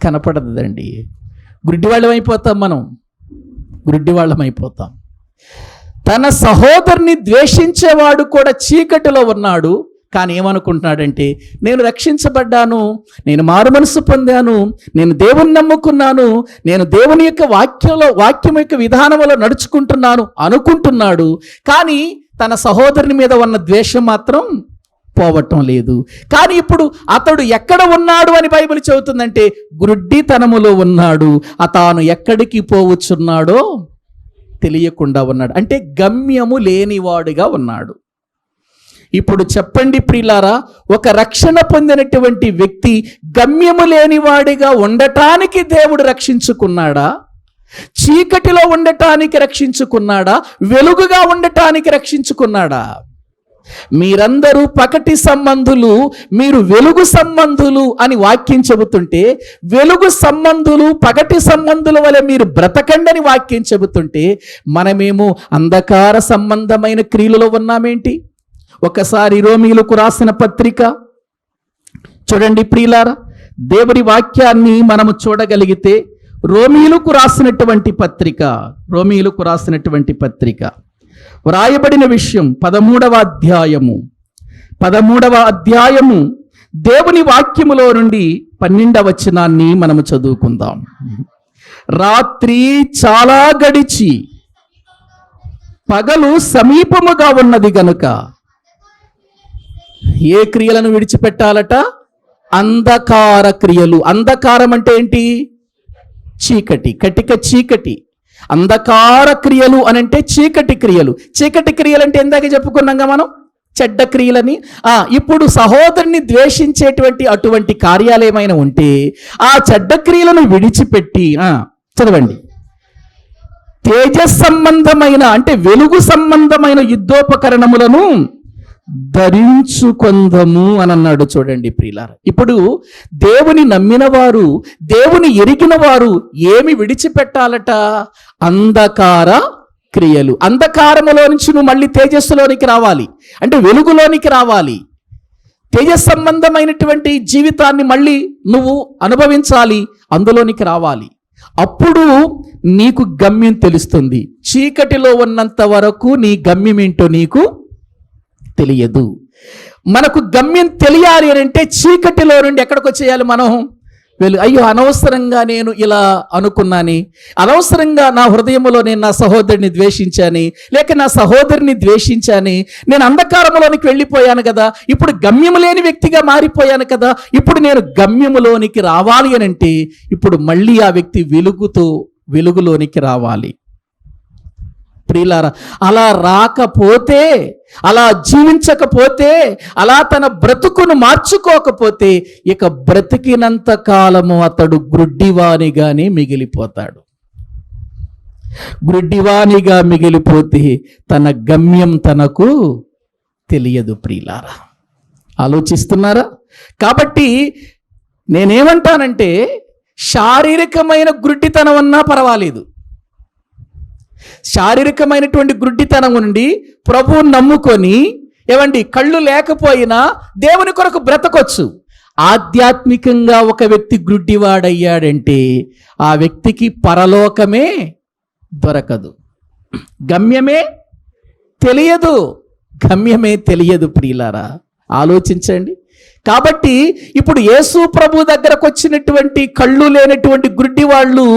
కనపడదండి. గుడ్డివాళ్ళం అయిపోతాం, మనం గుడ్డివాళ్ళం అయిపోతాం. తన సహోదరుని ద్వేషించేవాడు కూడా చీకటిలో ఉన్నాడు, కానీ ఏమనుకుంటున్నాడంటే నేను రక్షించబడ్డాను, నేను మారు మనసు పొందాను, నేను దేవుని నమ్ముకున్నాను, నేను దేవుని యొక్క వాక్యం యొక్క విధానంలో నడుచుకుంటున్నాను అనుకుంటున్నాడు. కానీ తన సహోదరుని మీద ఉన్న ద్వేషం మాత్రం పోవటం లేదు. కానీ ఇప్పుడు అతడు ఎక్కడ ఉన్నాడు అని బైబిల్ చెబుతుందంటే గుడ్డితనములో ఉన్నాడు. తాను ఎక్కడికి పోవచ్చున్నాడో తెలియకుండా ఉన్నాడు, అంటే గమ్యము లేనివాడుగా ఉన్నాడు. ఇప్పుడు చెప్పండి ప్రియులారా, ఒక రక్షణ పొందినటువంటి వ్యక్తి గమ్యము లేనివాడిగా ఉండటానికి దేవుడు రక్షించుకున్నాడా? చీకటిలో ఉండటానికి రక్షించుకున్నాడా? వెలుగుగా ఉండటానికి రక్షించుకున్నాడా? మీరందరూ పకటి సంబంధులు, మీరు వెలుగు సంబంధులు అని వాక్యం చెబుతుంటే, వెలుగు సంబంధులు పగటి సంబంధుల వలె మీరు బ్రతకండని వాక్యం చెబుతుంటే, మనమేమో అంధకార సంబంధమైన క్రియలలో ఉన్నామేంటి? ఒకసారి రోమీయులకు రాసిన పత్రిక చూడండి ప్రియులారా, దేవుని వాక్యాన్ని మనము చూడగలిగితే రోమీయులకు రాసినటువంటి పత్రిక వ్రాయబడిన విషయం 13వ అధ్యాయము దేవుని వాక్యములో నుండి 12వ వచనాన్ని మనము చదువుకుందాం. రాత్రి చాలా గడిచి పగలు సమీపముగా ఉన్నది గనుక ఏ క్రియలను విడిచిపెట్టాలట? అంధకార క్రియలు. అంధకారం అంటే ఏంటి? చీకటి, కటిక చీకటి. అంధకార క్రియలు అని అంటే చీకటి క్రియలు. చీకటి క్రియలు అంటే ఎందాక చెప్పుకున్నాగా మనం, చెడ్డ క్రియలని. ఇప్పుడు సహోదరుని ద్వేషించేటువంటి అటువంటి కార్యాలు ఏమైనా ఉంటే ఆ చెడ్డ క్రియలను విడిచిపెట్టి చదవండి, తేజస్ సంబంధమైన అంటే వెలుగు సంబంధమైన యుద్ధోపకరణములను ధరించుకొందము అని అన్నాడు. చూడండి ప్రియులారా, ఇప్పుడు దేవుని నమ్మిన వారు, దేవుని ఎరిగిన వారు ఏమి విడిచిపెట్టాలట? అంధకార క్రియలు. అంధకారములో నుంచి నువ్వు మళ్ళీ తేజస్సులోనికి రావాలి, అంటే వెలుగులోనికి రావాలి. తేజస్ సంబంధమైనటువంటి జీవితాన్ని మళ్ళీ నువ్వు అనుభవించాలి, అందులోనికి రావాలి. అప్పుడు నీకు గమ్యం తెలుస్తుంది. చీకటిలో ఉన్నంత వరకు నీ గమ్యం ఏంటో నీకు తెలియదు. మనకు గమ్యం తెలియాలి అని అంటే చీకటిలో నుండి ఎక్కడికి వచ్చేయాలి మనం? అయ్యో అనవసరంగా నేను ఇలా అనుకున్నాని, అనవసరంగా నా హృదయంలో నేను నా సహోదరుని ద్వేషించాని, లేక నా సహోదరిని ద్వేషించాని, నేను అంధకారంలోనికి వెళ్ళిపోయాను కదా, ఇప్పుడు గమ్యము లేని వ్యక్తిగా మారిపోయాను కదా, ఇప్పుడు నేను గమ్యములోనికి రావాలి అని అంటే ఇప్పుడు మళ్ళీ ఆ వ్యక్తి వెలుగులోనికి రావాలి. ప్రియులారా, అలా రాకపోతే, అలా జీవించకపోతే, అలా తన బ్రతుకును మార్చుకోకపోతే ఇక బ్రతికినంత కాలము అతడు గ్రుడ్డివానిగానే మిగిలిపోతాడు. గ్రుడ్డివానిగా మిగిలిపోతే తన గమ్యం తనకు తెలియదు. ప్రియులారా, ఆలోచిస్తున్నారా? కాబట్టి నేనేమంటానంటే శారీరకమైన గ్రుడ్డితనం అన్నా పర్వాలేదు, శారీరకమైనటువంటి గుడ్డితనం నుండి ప్రభువుని నమ్ముకొని కళ్ళు లేకపోయినా దేవుని కొరకు బ్రతకొచ్చు. ఆధ్యాత్మికంగా ఒక వ్యక్తి గుడ్డివాడయ్యాడంటే ఆ వ్యక్తికి పరలోకమే దొరకదు, గమ్యమే తెలియదు. ప్రియులారా, ఆలోచించండి. కాబట్టి ఇప్పుడు యేసు ప్రభు దగ్గరకు వచ్చినటువంటి కళ్ళు లేనటువంటి గుడ్డి వాళ్ళు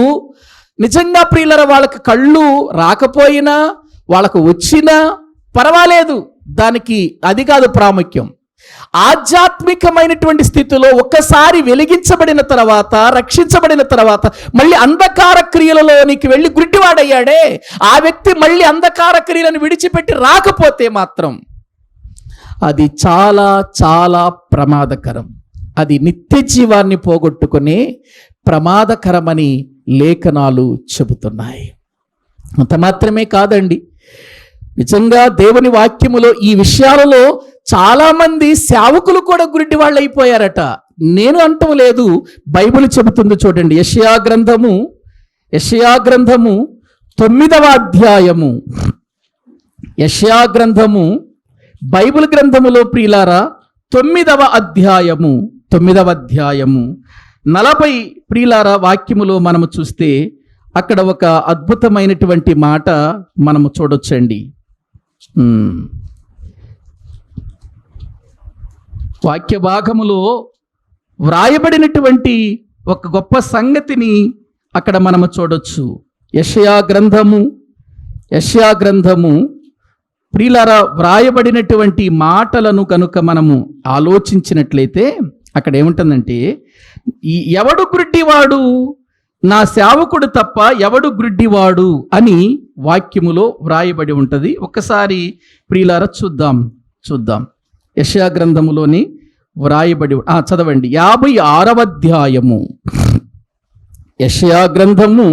నిజంగా ప్రియులరా, వాళ్ళకి కళ్ళు రాకపోయినా, వాళ్ళకు వచ్చినా పర్వాలేదు, దానికి అది కాదు ప్రాముఖ్యం. ఆధ్యాత్మికమైనటువంటి స్థితిలో ఒక్కసారి వెలిగించబడిన తర్వాత, రక్షించబడిన తర్వాత మళ్ళీ అంధకార క్రియలలోనికి వెళ్ళి గుడ్డివాడయ్యాడే, ఆ వ్యక్తి మళ్ళీ అంధకార క్రియలను విడిచిపెట్టి రాకపోతే మాత్రం అది చాలా చాలా ప్రమాదకరం. అది నిత్య జీవాన్ని పోగొట్టుకునే ప్రమాదకరమని లేఖనాలు చెబుతున్నాయి. అంత మాత్రమే కాదండి, నిజంగా దేవుని వాక్యములో ఈ విషయాలలో చాలామంది సేవకులు కూడా గుడ్డి వాళ్ళు అయిపోయారట. నేను అంటం లేదు, బైబిల్ చెబుతుంది. చూడండి, యెషయా గ్రంథము 9వ అధ్యాయము యెషయా గ్రంథము బైబిల్ గ్రంథములో ప్రియులారా 9వ అధ్యాయము 40 ప్రియులారా వాక్యములో మనము చూస్తే అక్కడ ఒక అద్భుతమైనటువంటి మాట మనము చూడొచ్చండి. వాక్య భాగములో వ్రాయబడినటువంటి ఒక గొప్ప సంగతిని అక్కడ మనము చూడొచ్చు. యెషయా గ్రంథము ప్రియులారా వ్రాయబడినటువంటి మాటలను కనుక మనము ఆలోచించినట్లయితే అక్కడ ఏముంటుందంటే, ఎవడు గుడ్డివాడు, నా సేవకుడు తప్ప ఎవడు గుడ్డివాడు అని వాక్యములో వ్రాయబడి ఉంటుంది. ఒక్కసారి ప్రియులారా చూద్దాం. యెషయా గ్రంథములోని వ్రాయబడి చదవండి. 56వ అధ్యాయము, యెషయా గ్రంథము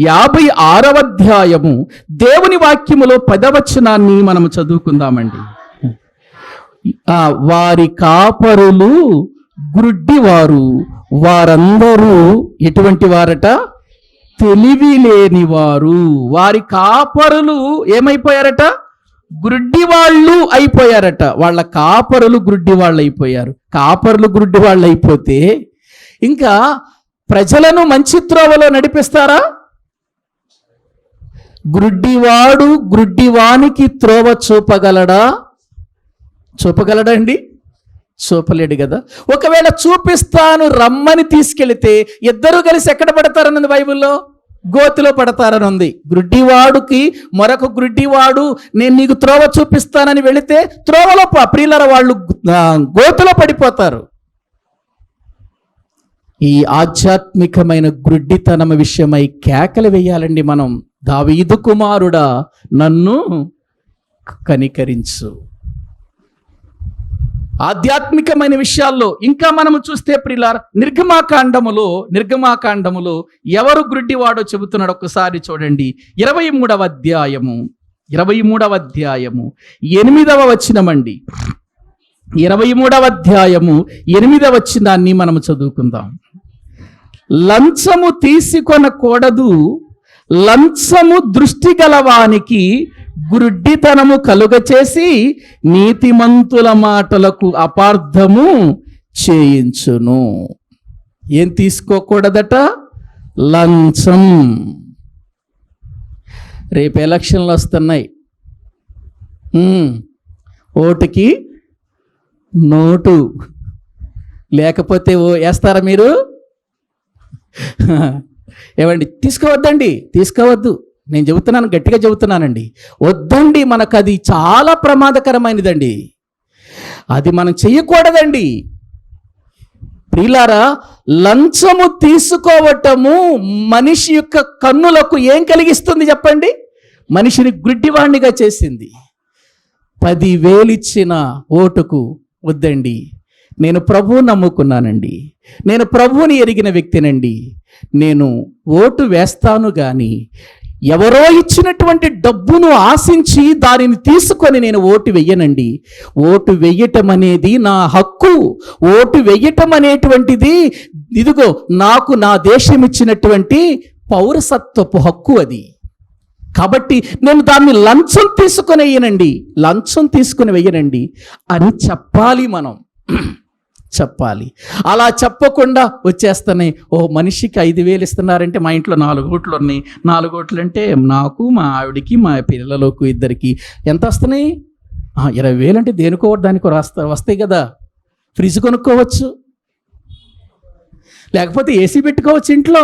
56వ అధ్యాయము దేవుని వాక్యములో 10వ వచనాన్ని మనము చదువుకుందామండి. వారి కాపరులు గుడ్డివారు, వారందరూ ఎటువంటి వారట? తెలివి లేనివారు. వారి కాపరులు ఏమైపోయారట? గుడ్డివాళ్ళు అయిపోయారట. వాళ్ళ కాపరులు గుడ్డివాళ్ళు అయిపోయారు. కాపరులు గుడ్డివాళ్ళు అయిపోతే ఇంకా ప్రజలను మంచి త్రోవలో నడిపిస్తారా? గుడ్డివాడు గుడ్డివానికి త్రోవ చూపగలడా అండి? చూపలేడు కదా. ఒకవేళ చూపిస్తాను రమ్మని తీసుకెళితే ఇద్దరు కలిసి ఎక్కడ పడతారన్నది బైబిల్లో? గోతిలో పడతారని ఉంది. గుడ్డివాడుకి మరొక గుడ్డివాడు నేను నీకు త్రోవ చూపిస్తానని వెళితే త్రోవలో ప్రియులారా వాళ్ళు గోతిలో పడిపోతారు. ఈ ఆధ్యాత్మికమైన గుడ్డితనం విషయమై కేకలు వేయాలండి మనం. దావీదు కుమారుడా నన్ను కనికరించు. ఆధ్యాత్మికమైన విషయాల్లో ఇంకా మనము చూస్తే ప్రియులారా నిర్గమాకాండములో ఎవరు గుడ్డివాడో చెబుతున్నాడు ఒక్కసారి చూడండి. 23వ అధ్యాయము 8వ వచనమండి. 23వ అధ్యాయము 8వ వచనాన్ని మనము చదువుకుందాం. లంచము తీసుకొనకూడదు, లంచము దృష్టి గలవానికి గుడ్డితనము కలుగచేసి నీతిమంతుల మాటలకు అపార్థము చేయించును. ఏం తీసుకోకూడదట? లంచం. రేపు ఎలక్షన్లు వస్తున్నాయి. ఓటుకి నోటు లేకపోతే వేస్తారా మీరు? ఏమండి? తీసుకోవద్దు. నేను చెబుతున్నాను, గట్టిగా చెబుతున్నానండి. వద్దండి. మనకు అది చాలా ప్రమాదకరమైనదండి. అది మనం చెయ్యకూడదండి. ప్రియులారా, లంచము తీసుకోవటము మనిషి యొక్క కన్నులకు ఏం కలిగిస్తుంది చెప్పండి? మనిషిని గుడ్డివాణ్ణిగా చేసింది. 10,000 ఇచ్చిన ఓటుకు వద్దండి. నేను ప్రభువుని నమ్ముకున్నానండి, నేను ప్రభువుని ఎరిగిన వ్యక్తినండి, నేను ఓటు వేస్తాను కానీ ఎవరో ఇచ్చినటువంటి డబ్బును ఆశించి దానిని తీసుకొని నేను ఓటు వెయ్యనండి. ఓటు వెయ్యటం అనేది నా హక్కు. ఓటు వెయ్యటం అనేటువంటిది ఇదిగో నాకు నా దేశం ఇచ్చినటువంటి పౌరసత్వపు హక్కు అది. కాబట్టి నేను దాన్ని లంచం తీసుకొని వెయ్యనండి అని చెప్పాలి. మనం చెప్పాలి. అలా చెప్పకుండా వచ్చేస్తున్నాయి. మనిషికి 5,000 ఇస్తున్నారంటే మా ఇంట్లో 4 ఓట్లు ఉన్నాయి. 4 ఓట్లు అంటే నాకు, మా ఆవిడికి, మా పిల్లలకు ఇద్దరికి ఎంత వస్తున్నాయి? 20,000 అంటే దేనికో దానికో వస్తాయి కదా. ఫ్రిడ్జ్ కొనుక్కోవచ్చు, లేకపోతే ఏసీ పెట్టుకోవచ్చు ఇంట్లో.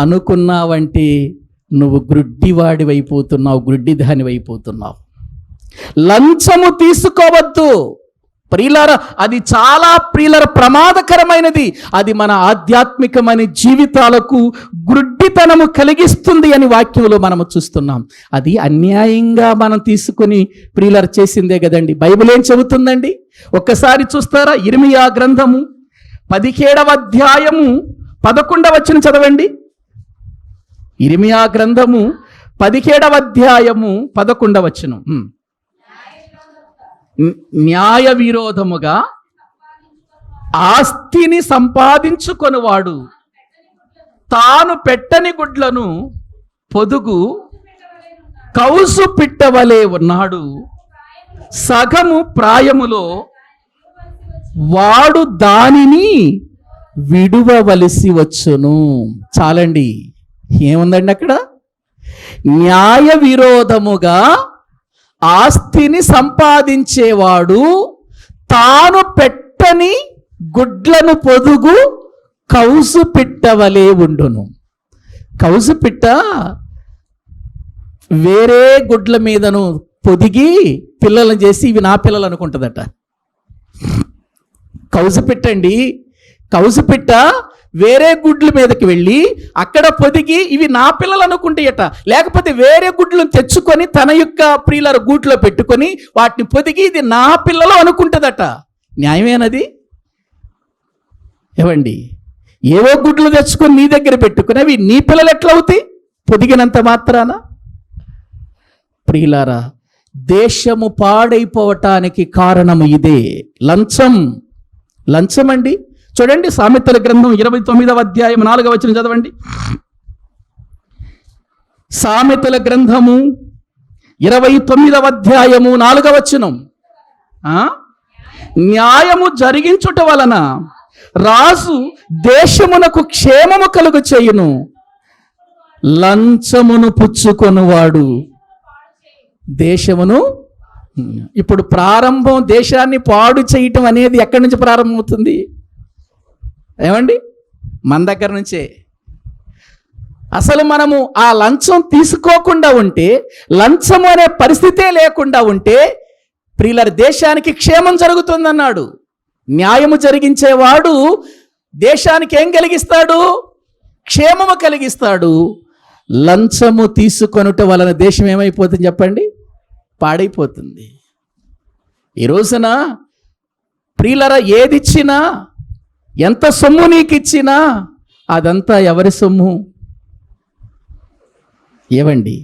అనుకున్నావంటే నువ్వు గుడ్డివాడివైపోతున్నావు, గుడ్డిదానివైపోతున్నావు. లంచము తీసుకోవద్దు ప్రియులారా. అది చాలా ప్రమాదకరమైనది. అది మన ఆధ్యాత్మికమైన జీవితాలకు గుడ్డితనము కలిగిస్తుంది అని వాక్యంలో మనము చూస్తున్నాం. అది అన్యాయంగా మనం తీసుకొని ప్రియులారా చేసిందే కదండి. బైబిల్ ఏం చెబుతుందండి? ఒక్కసారి చూస్తారా? ఇర్మియా గ్రంథము 17వ అధ్యాయము 11వ వచనం చదవండి. ఇర్మియా గ్రంథము 17వ అధ్యాయము 11వ వచనం. న్యాయ విరోధముగా ఆస్తిని సంపాదించుకొనివాడు తాను పెట్టని గుడ్లను పొదుగు కౌసు పిట్టవలే ఉన్నాడు. సగము ప్రాయములో వాడు దానిని విడువవలసి వచ్చును. చాలండి. ఏముందండి అక్కడ? న్యాయ విరోధముగా ఆస్తిని సంపాదించేవాడు తాను పెట్టని గుడ్లను పొదుగు కౌసు పిట్టవలే ఉండును. కౌసు పిట్ట వేరే గుడ్ల మీదను పొదిగి పిల్లలను చేసి ఇవి నా పిల్లలు అనుకుంటుందట. కౌసు పిట్టండి. కౌసు పిట్ట వేరే గుడ్ల మీదకి వెళ్ళి అక్కడ పొదిగి ఇవి నా పిల్లలు అనుకుంటాయట. లేకపోతే వేరే గుడ్లను తెచ్చుకొని తన యొక్క ప్రియుల గూట్లో పెట్టుకొని వాటిని పొదిగి ఇది నా పిల్లలు అనుకుంటుందట. న్యాయమేనది? ఏవండి, ఏవో గుడ్లు తెచ్చుకొని నీ దగ్గర పెట్టుకుని అవి నీ పిల్లలు ఎట్లా అవుతాయి పొదిగినంత మాత్రాన? ప్రియులారా, దేశము పాడైపోవటానికి కారణము ఇదే, లంచం. లంచం అండి. చూడండి, సామెతల గ్రంథం 29వ అధ్యాయం 4వ వచనం చదవండి. సామెతల గ్రంథము 29వ అధ్యాయము 4వ వచనం. న్యాయము జరిగించుట వలన రాజు దేశమునకు క్షేమము కలుగు చేయును, లంచమును పుచ్చుకొనువాడు దేశమును. ఇప్పుడు ప్రారంభం దేశాన్ని పాడు చేయటం అనేది ఎక్కడి నుంచి ప్రారంభమవుతుంది? ఏమండి? మన దగ్గర నుంచే. అసలు మనము ఆ లంచం తీసుకోకుండా ఉంటే, లంచం అనే పరిస్థితే లేకుండా ఉంటే ప్రియులారా దేశానికి క్షేమం జరుగుతుందన్నాడు. న్యాయము జరిగించేవాడు దేశానికి ఏం కలిగిస్తాడు? క్షేమము కలిగిస్తాడు. లంచము తీసుకొనుట వలన దేశం ఏమైపోతుంది చెప్పండి? పాడైపోతుంది. ఈ రోజున ప్రియులారా ఏదిచ్చినా, ఎంత సొమ్ము నీకు ఇచ్చినా అదంతా ఎవరి సొమ్ము? ఏవండి,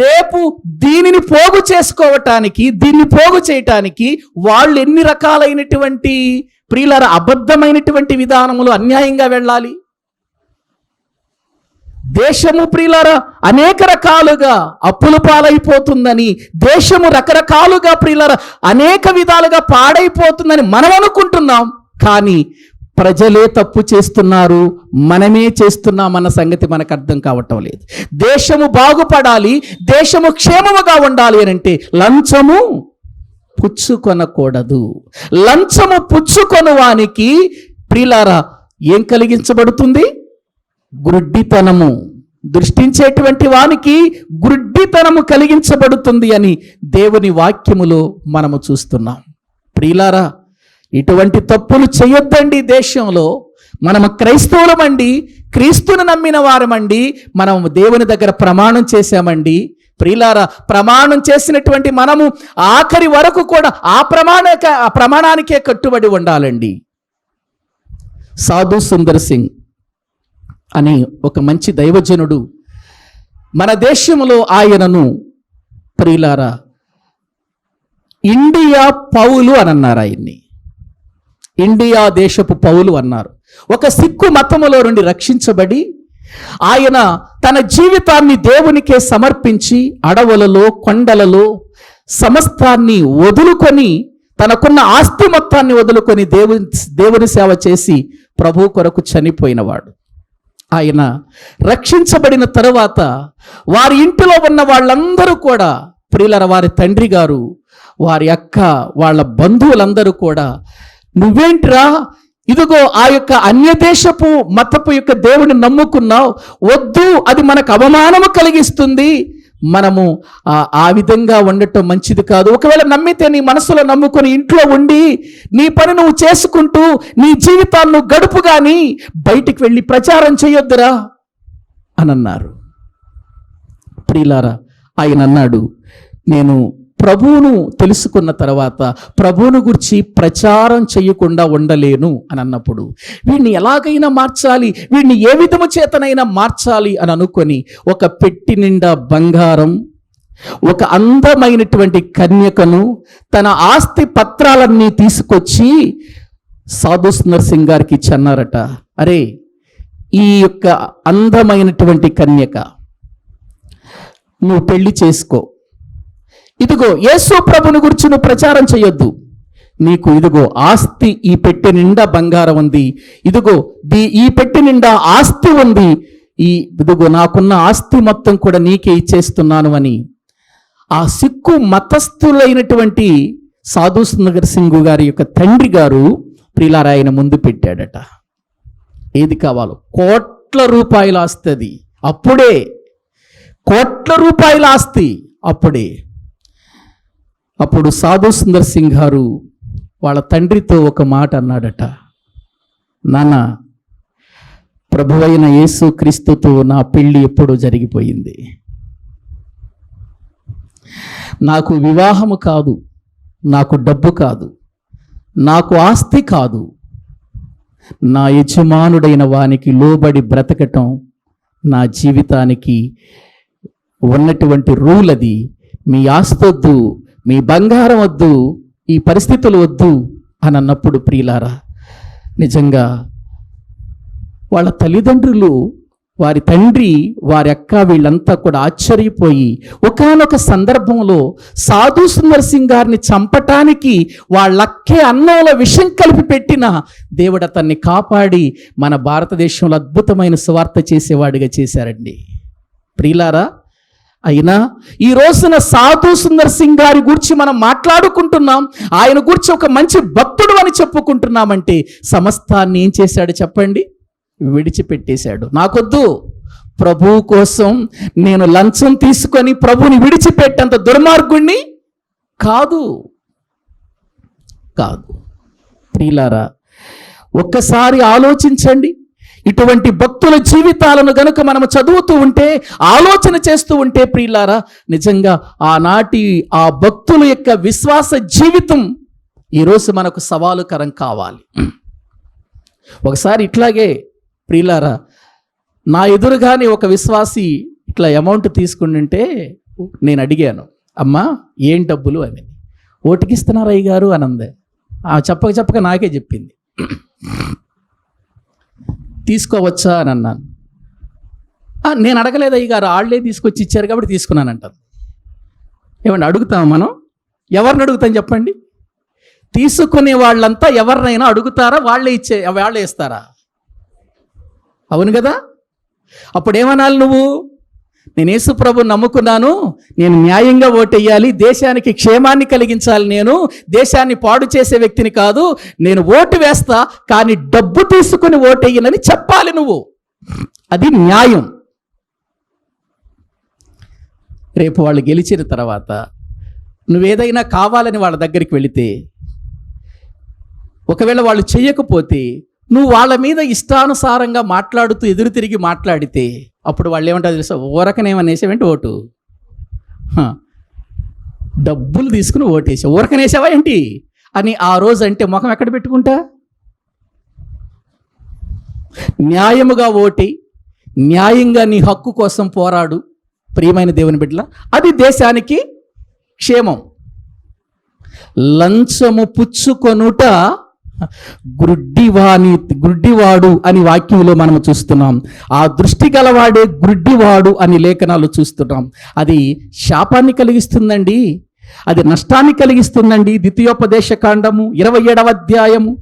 రేపు దీనిని పోగు చేసుకోవటానికి, దీన్ని పోగు చేయటానికి వాళ్ళు ఎన్ని రకాలైనటువంటి ప్రియులారా అబద్ధమైనటువంటి విధానములు అన్యాయంగా వెళ్ళాలి. దేశము ప్రియులారా అనేక రకాలుగా అప్పుల పాలైపోతుందని, దేశము రకరకాలుగా ప్రియులారా అనేక విధాలుగా పాడైపోతుందని మనం అనుకుంటున్నాం. కానీ ప్రజలే తప్పు చేస్తున్నారు, మనమే చేస్తున్నామన్న సంగతి మనకు అర్థం కావటం లేదు. దేశము బాగుపడాలి, దేశము క్షేమముగా ఉండాలి అని అంటే లంచము పుచ్చుకొనకూడదు. లంచము పుచ్చుకొనువానికి ప్రియులారా ఏం కలిగించబడుతుంది? గుడ్డితనము. దృష్టించేటువంటి వానికి గుడ్డితనము కలిగించబడుతుంది అని దేవుని వాక్యములో మనము చూస్తున్నాం. ప్రియులారా, ఇటువంటి తప్పులు చేయొద్దండి. దేశంలో మనము క్రైస్తవులమండి, క్రీస్తును నమ్మిన వారమండి, మనం దేవుని దగ్గర ప్రమాణం చేశామండి. ప్రియులారా, ప్రమాణం చేసినటువంటి మనము ఆఖరి వరకు కూడా ఆ ప్రమాణానికే కట్టుబడి ఉండాలండి. సాధు సుందర్ సింగ్ అని ఒక మంచి దైవజనుడు మన దేశంలో ఆయనను ప్రియులారా ఇండియా పౌలు అని అన్నారు. ఆయన్ని ఇండియా దేశపు పౌలు అన్నారు. ఒక సిక్కు మతములో నుండి రక్షించబడి ఆయన తన జీవితాన్ని దేవునికే సమర్పించి అడవులలో, కొండలలో సమస్తాన్ని వదులుకొని, తనకున్న ఆస్తి మొత్తాన్ని వదులుకొని దేవుని సేవ చేసి ప్రభు కొరకు చనిపోయినవాడు. ఆయన రక్షించబడిన తరువాత వారి ఇంటిలో ఉన్న వాళ్ళందరూ కూడా ప్రియులర, వారి తండ్రి గారు, వారి అక్క, వాళ్ళ బంధువులందరూ కూడా, నువ్వేంట్రా ఇదిగో ఆ యొక్క అన్యదేశపు మతపు యొక్క దేవుని నమ్ముకున్నావు, వద్దు, అది మనకు అవమానము కలిగిస్తుంది, మనము ఆ విధంగా ఉండటం మంచిది కాదు. ఒకవేళ నమ్మితే నీ మనసులో నమ్ముకొని ఇంట్లో ఉండి నీ పని నువ్వు చేసుకుంటూ నీ జీవితాన్ని గడుపు కానీ బయటికి వెళ్ళి ప్రచారం చేయొద్దురా అని అన్నారు. ప్రియులారా, ఆయన అన్నాడు, నేను ప్రభువును తెలుసుకున్న తర్వాత ప్రభువును గురించి ప్రచారం చేయకుండా ఉండలేను అని అన్నప్పుడు, వీడిని ఎలాగైనా మార్చాలి, వీడిని ఏ విధము చేతనైనా మార్చాలి అని అనుకొని ఒక పెట్టి నిండా బంగారం, ఒక అందమైనటువంటి కన్యకను, తన ఆస్తి పత్రాలన్నీ తీసుకొచ్చి సాధు సుందర్ సింగ్ గారికి ఇచ్చన్నారట. అరే, ఈ యొక్క అందమైనటువంటి కన్యక, నువ్వు పెళ్లి చేసుకో. ఇదిగో యేసు ప్రభుని గురించి నువ్వు ప్రచారం చేయొద్దు. నీకు ఇదిగో ఆస్తి, ఈ పెట్టె నిండా బంగారం ఉంది, ఇదిగో ఈ పెట్టె నిండా ఆస్తి ఉంది, ఇదిగో నాకున్న ఆస్తి మొత్తం కూడా నీకే ఇచ్చేస్తున్నాను అని ఆ సిక్కు మతస్థులైనటువంటి సాధు సుందర్ సింగ్ గారి యొక్క తండ్రి గారు ప్రియులారా ఆయన ముందు పెట్టాడట. ఏది కావాలో, కోట్ల రూపాయల ఆస్తి. అది అప్పుడే కోట్ల రూపాయల ఆస్తి. అప్పుడు సాధు సుందర్ సింగ్ గారు వాళ్ళ తండ్రితో ఒక మాట అన్నాడట, నాన్న, ప్రభువైన యేసు క్రీస్తుతో నా పెళ్లి ఎప్పుడో జరిగిపోయింది. నాకు వివాహము కాదు, నాకు డబ్బు కాదు, నాకు ఆస్తి కాదు, నా యజమానుడైన వానికి లోబడి బ్రతకటం నా జీవితానికి ఉన్నటువంటి రూల్. అది మీ ఆస్తి వద్దు, మీ బంగారం వద్దు, ఈ పరిస్థితులు వద్దు అని అన్నప్పుడు ప్రియులారా, నిజంగా వాళ్ళ తల్లిదండ్రులు, వారి తండ్రి, వారి అక్క, వీళ్ళంతా కూడా ఆశ్చర్యపోయి ఒకానొక సందర్భంలో సాధు సుందర్ సింగ్ గారిని చంపటానికి వాళ్ళక్కే అన్నంలో విషం కలిపి పెట్టిన దేవుడు అతన్ని కాపాడి మన భారతదేశంలో అద్భుతమైన సువార్త చేసేవాడిగా చేశారండి ప్రియులారా. అయినా ఈ రోజున సాధు సుందర్ సింగ్ గారి గురించి మనం మాట్లాడుకుంటున్నాం, ఆయన గురించి ఒక మంచి భక్తుడు అని చెప్పుకుంటున్నామంటే సమస్తాన్ని ఏం చేశాడు చెప్పండి? విడిచిపెట్టేశాడు. నాకొద్దు, ప్రభువు కోసం నేను లంచం తీసుకొని ప్రభువుని విడిచిపెట్టేంత దుర్మార్గుణ్ణి కాదు. ప్రియులారా, ఒక్కసారి ఆలోచించండి. ఇటువంటి భక్తుల జీవితాలను గనుక మనము చదువుతూ ఉంటే, ఆలోచన చేస్తూ ఉంటే ప్రియులారా, నిజంగా ఆనాటి ఆ భక్తుల యొక్క విశ్వాస జీవితం ఈరోజు మనకు సవాలుకరం కావాలి. ఒకసారి ఇట్లాగే ప్రియులారా, నా ఎదురుగానే ఒక విశ్వాసి ఇట్లా అమౌంట్ తీసుకుంటుంటే నేను అడిగాను, అమ్మా ఏం డబ్బులు అని. ఓటికిస్తున్నారు అయ్య గారు అని అందే. చెప్పక నాకే చెప్పింది. తీసుకోవచ్చా అని అన్నాను. నేను అడగలేదు అయ్య గారు, వాళ్ళే తీసుకొచ్చి ఇచ్చారు కాబట్టి తీసుకున్నానంటారు. ఏమండి అడుగుతాం మనం? ఎవరిని అడుగుతాం చెప్పండి? తీసుకునే వాళ్ళంతా ఎవరినైనా అడుగుతారా? వాళ్ళే ఇస్తారా? అవును కదా? అప్పుడు ఏమనాలి నువ్వు? నేను యేసు ప్రభువుని నమ్ముకున్నాను, నేను న్యాయంగా ఓటేయాలి, దేశానికి క్షేమాన్ని కలిగించాలి, నేను దేశాన్ని పాడు చేసే వ్యక్తిని కాదు, నేను ఓటు వేస్తా కానీ డబ్బు తీసుకుని ఓటేయనని చెప్పాలి నువ్వు. అది న్యాయం. రేపు వాళ్ళు గెలిచిన తర్వాత నువ్వేదైనా కావాలని వాళ్ళ దగ్గరికి వెళితే, ఒకవేళ వాళ్ళు చెయ్యకపోతే నువ్వు వాళ్ళ మీద ఇష్టానుసారంగా మాట్లాడుతూ ఎదురు తిరిగి మాట్లాడితే అప్పుడు వాళ్ళు ఏమంటారు తెలుసా? ఊరకనేమనేసావేంటి ఓటు? డబ్బులు తీసుకుని ఓటేసావు, ఊరకనేసావా ఏంటి అని ఆ రోజు అంటే ముఖం ఎక్కడ పెట్టుకుంటా? న్యాయముగా ఓటి, న్యాయంగా నీ హక్కు కోసం పోరాడు ప్రియమైన దేవుని బిడ్డల. అది దేశానికి క్షేమం. లంచము పుచ్చుకొనుట గుడ్డివాడు అని వాక్యంలో మనం చూస్తున్నాం. ఆ దృష్టి గలవాడే గుడ్డివాడు అని లేఖనాలు చూస్తున్నాం. అది శాపాన్ని కలిగిస్తుందండి, అది నష్టాన్ని కలిగిస్తుందండి. ద్వితీయోపదేశ కాండము 27వ అధ్యాయము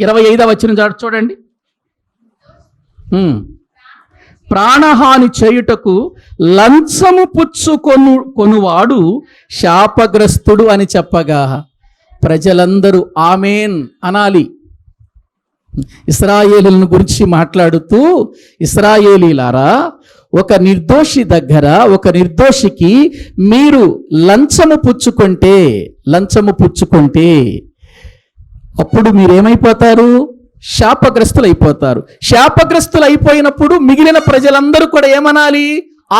25వ వచనం చూడండి. ప్రాణహాని చేయుటకు లంచము పుచ్చుకొనువాడు శాపగ్రస్తుడు అని చెప్పగా ప్రజలందరూ ఆమేన్ అనాలి. ఇశ్రాయేలులను గురించి మాట్లాడుతూ, ఇశ్రాయేలీలారా, ఒక నిర్దోషికి మీరు లంచము పుచ్చుకుంటే అప్పుడు మీరేమైపోతారు? శాపగ్రస్తులు అయిపోతారు. శాపగ్రస్తులు అయిపోయినప్పుడు మిగిలిన ప్రజలందరూ కూడా ఏమనాలి?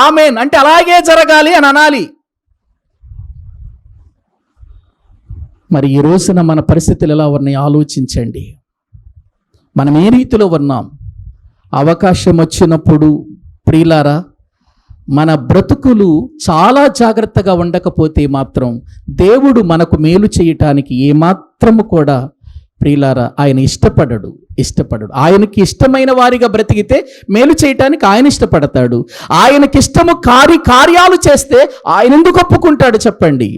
ఆమేన్ అంటే అలాగే జరగాలి అని అనాలి. మరి ఈ రోజున మన పరిస్థితులు ఎలా ఉన్నాయి ఆలోచించండి. మనం ఏ రీతిలో ఉన్నాం? అవకాశం వచ్చినప్పుడు ప్రియులారా, మన బ్రతుకులు చాలా జాగ్రత్తగా ఉండకపోతే మాత్రం దేవుడు మనకు మేలు చేయటానికి ఏమాత్రము కూడా ప్రియులారా, ఆయన ఇష్టపడడు. ఆయనకి ఇష్టమైన వారిగా బ్రతికితే మేలు చేయటానికి ఆయన ఇష్టపడతాడు. ఆయనకి ఇష్టము కార్యాలు చేస్తే ఆయన ఎందుకు ఒప్పుకుంటాడు చెప్పండి?